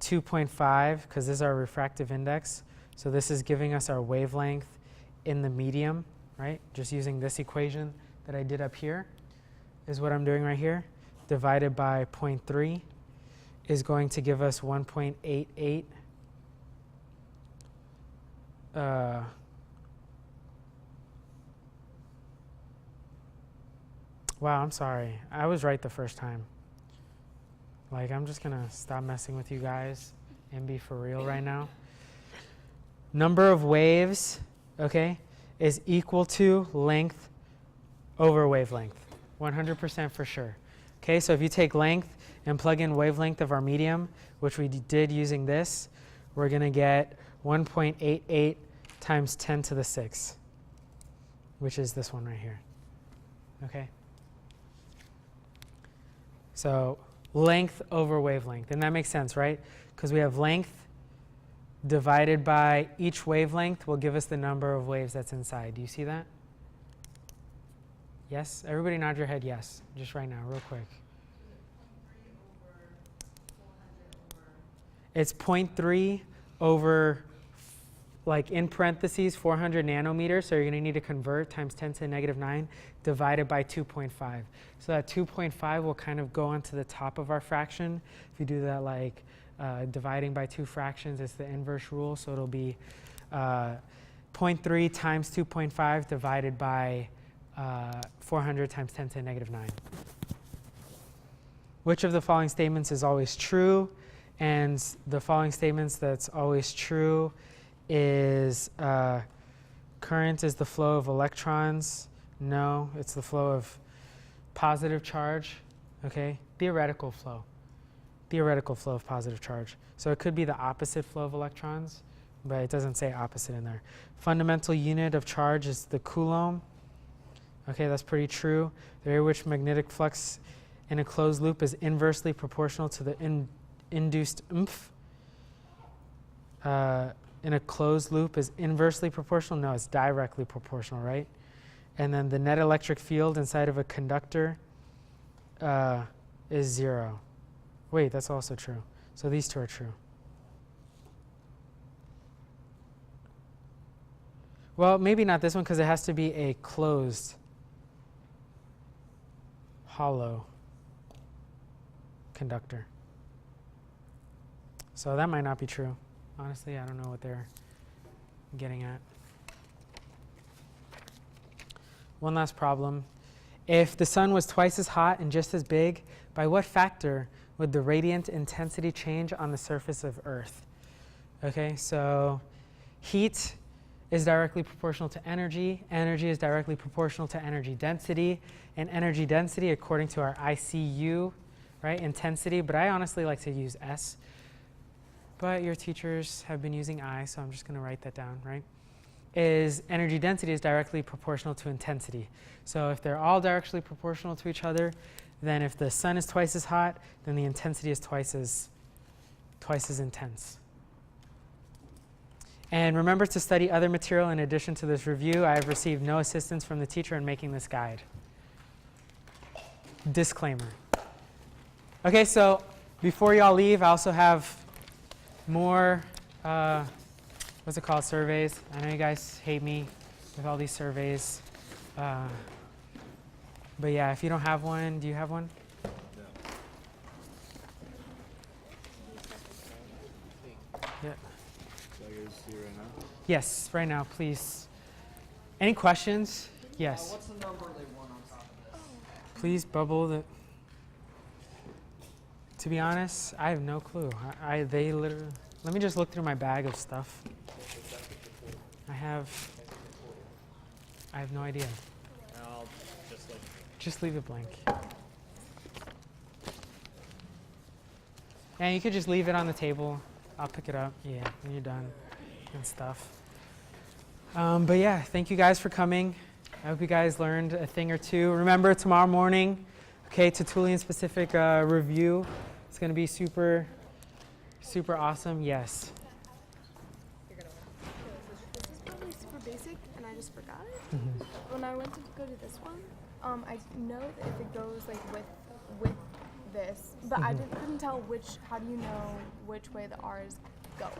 2.5, because this is our refractive index. So this is giving us our wavelength in the medium, right? Just using this equation that I did up here is what I'm doing right here. Divided by 0.3 is going to give us 1.88. Wow, I'm sorry. I was right the first time. Like, I'm just going to stop messing with you guys and be for real right now. Number of waves, okay, is equal to length over wavelength. 100% for sure. Okay, so if you take length and plug in wavelength of our medium, which we did using this, we're going to get 1.88 times 10 to the 6, which is this one right here. Okay? So length over wavelength. And that makes sense, right? Because we have length divided by each wavelength will give us the number of waves that's inside. Do you see that? Yes? Everybody nod your head yes. Just right now, real quick. It's 0.3 over, like in parentheses, 400 nanometers. So you're going to need to convert times 10 to the negative 9 divided by 2.5. So that 2.5 will kind of go onto the top of our fraction. If you do that like dividing by 2 fractions, it's the inverse rule. So it'll be 0.3 times 2.5 divided by 400 times 10 to the negative 9. Which of the following statements is always true? And the following statements that's always true is current is the flow of electrons. No, it's the flow of positive charge. Okay, theoretical flow. Theoretical flow of positive charge. So it could be the opposite flow of electrons, but it doesn't say opposite in there. Fundamental unit of charge is the coulomb. Okay, that's pretty true. The rate at which magnetic flux in a closed loop is inversely proportional to the induced oomph. In a closed loop is inversely proportional? No, it's directly proportional, right? And then the net electric field inside of a conductor is 0. Wait, that's also true. So these two are true. Well, maybe not this one because it has to be a closed, hollow conductor. So that might not be true. Honestly, I don't know what they're getting at. One last problem. If the sun was twice as hot and just as big, by what factor would the radiant intensity change on the surface of Earth? Okay, so heat is directly proportional to energy. Energy is directly proportional to energy density. And energy density, according to our ICU, right, intensity, but I honestly like to use S. But your teachers have been using I, so I'm just going to write that down, right? Is energy density is directly proportional to intensity. So if they're all directly proportional to each other, then if the sun is twice as hot, then the intensity is twice as intense. And remember to study other material in addition to this review. I have received no assistance from the teacher in making this guide. disclaimer. Okay, so before y'all leave, I also have more, what's it called, surveys. I know you guys hate me with all these surveys. But yeah, if you don't have one, do you have one? Yeah. Yes, right now, please. Any questions? Yes. What's the number they want on top of this? Please bubble the. To be honest, I have no clue. They literally. Let me just look through my bag of stuff. I have no idea. I'll just like. Just leave it blank. And you could just leave it on the table. I'll pick it up. Yeah, when you're done and stuff. But yeah, thank you guys for coming. I hope you guys learned a thing or two. Remember, tomorrow morning, okay, Tertullian-specific review. It's going to be super, super awesome. Yes. This is probably super basic, and I just forgot it. Mhm. When I went to go to this one, I know that if it goes like with this, but I couldn't tell which. How do you know which way the R is going?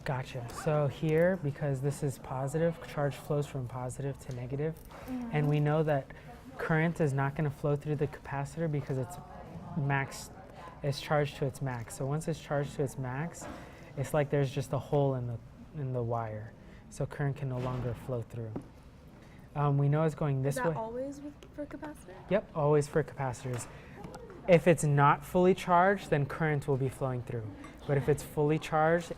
Gotcha. So here, because this is positive, charge flows from positive to negative, and we know that current is not going to flow through the capacitor because it's max. It's charged to its max. So once it's charged to its max, it's like there's just a hole in the wire, so current can no longer flow through. We know it's going this Is way. that always for capacitor? Yep, always for capacitors. If it's not fully charged, then current will be flowing through. But if it's fully charged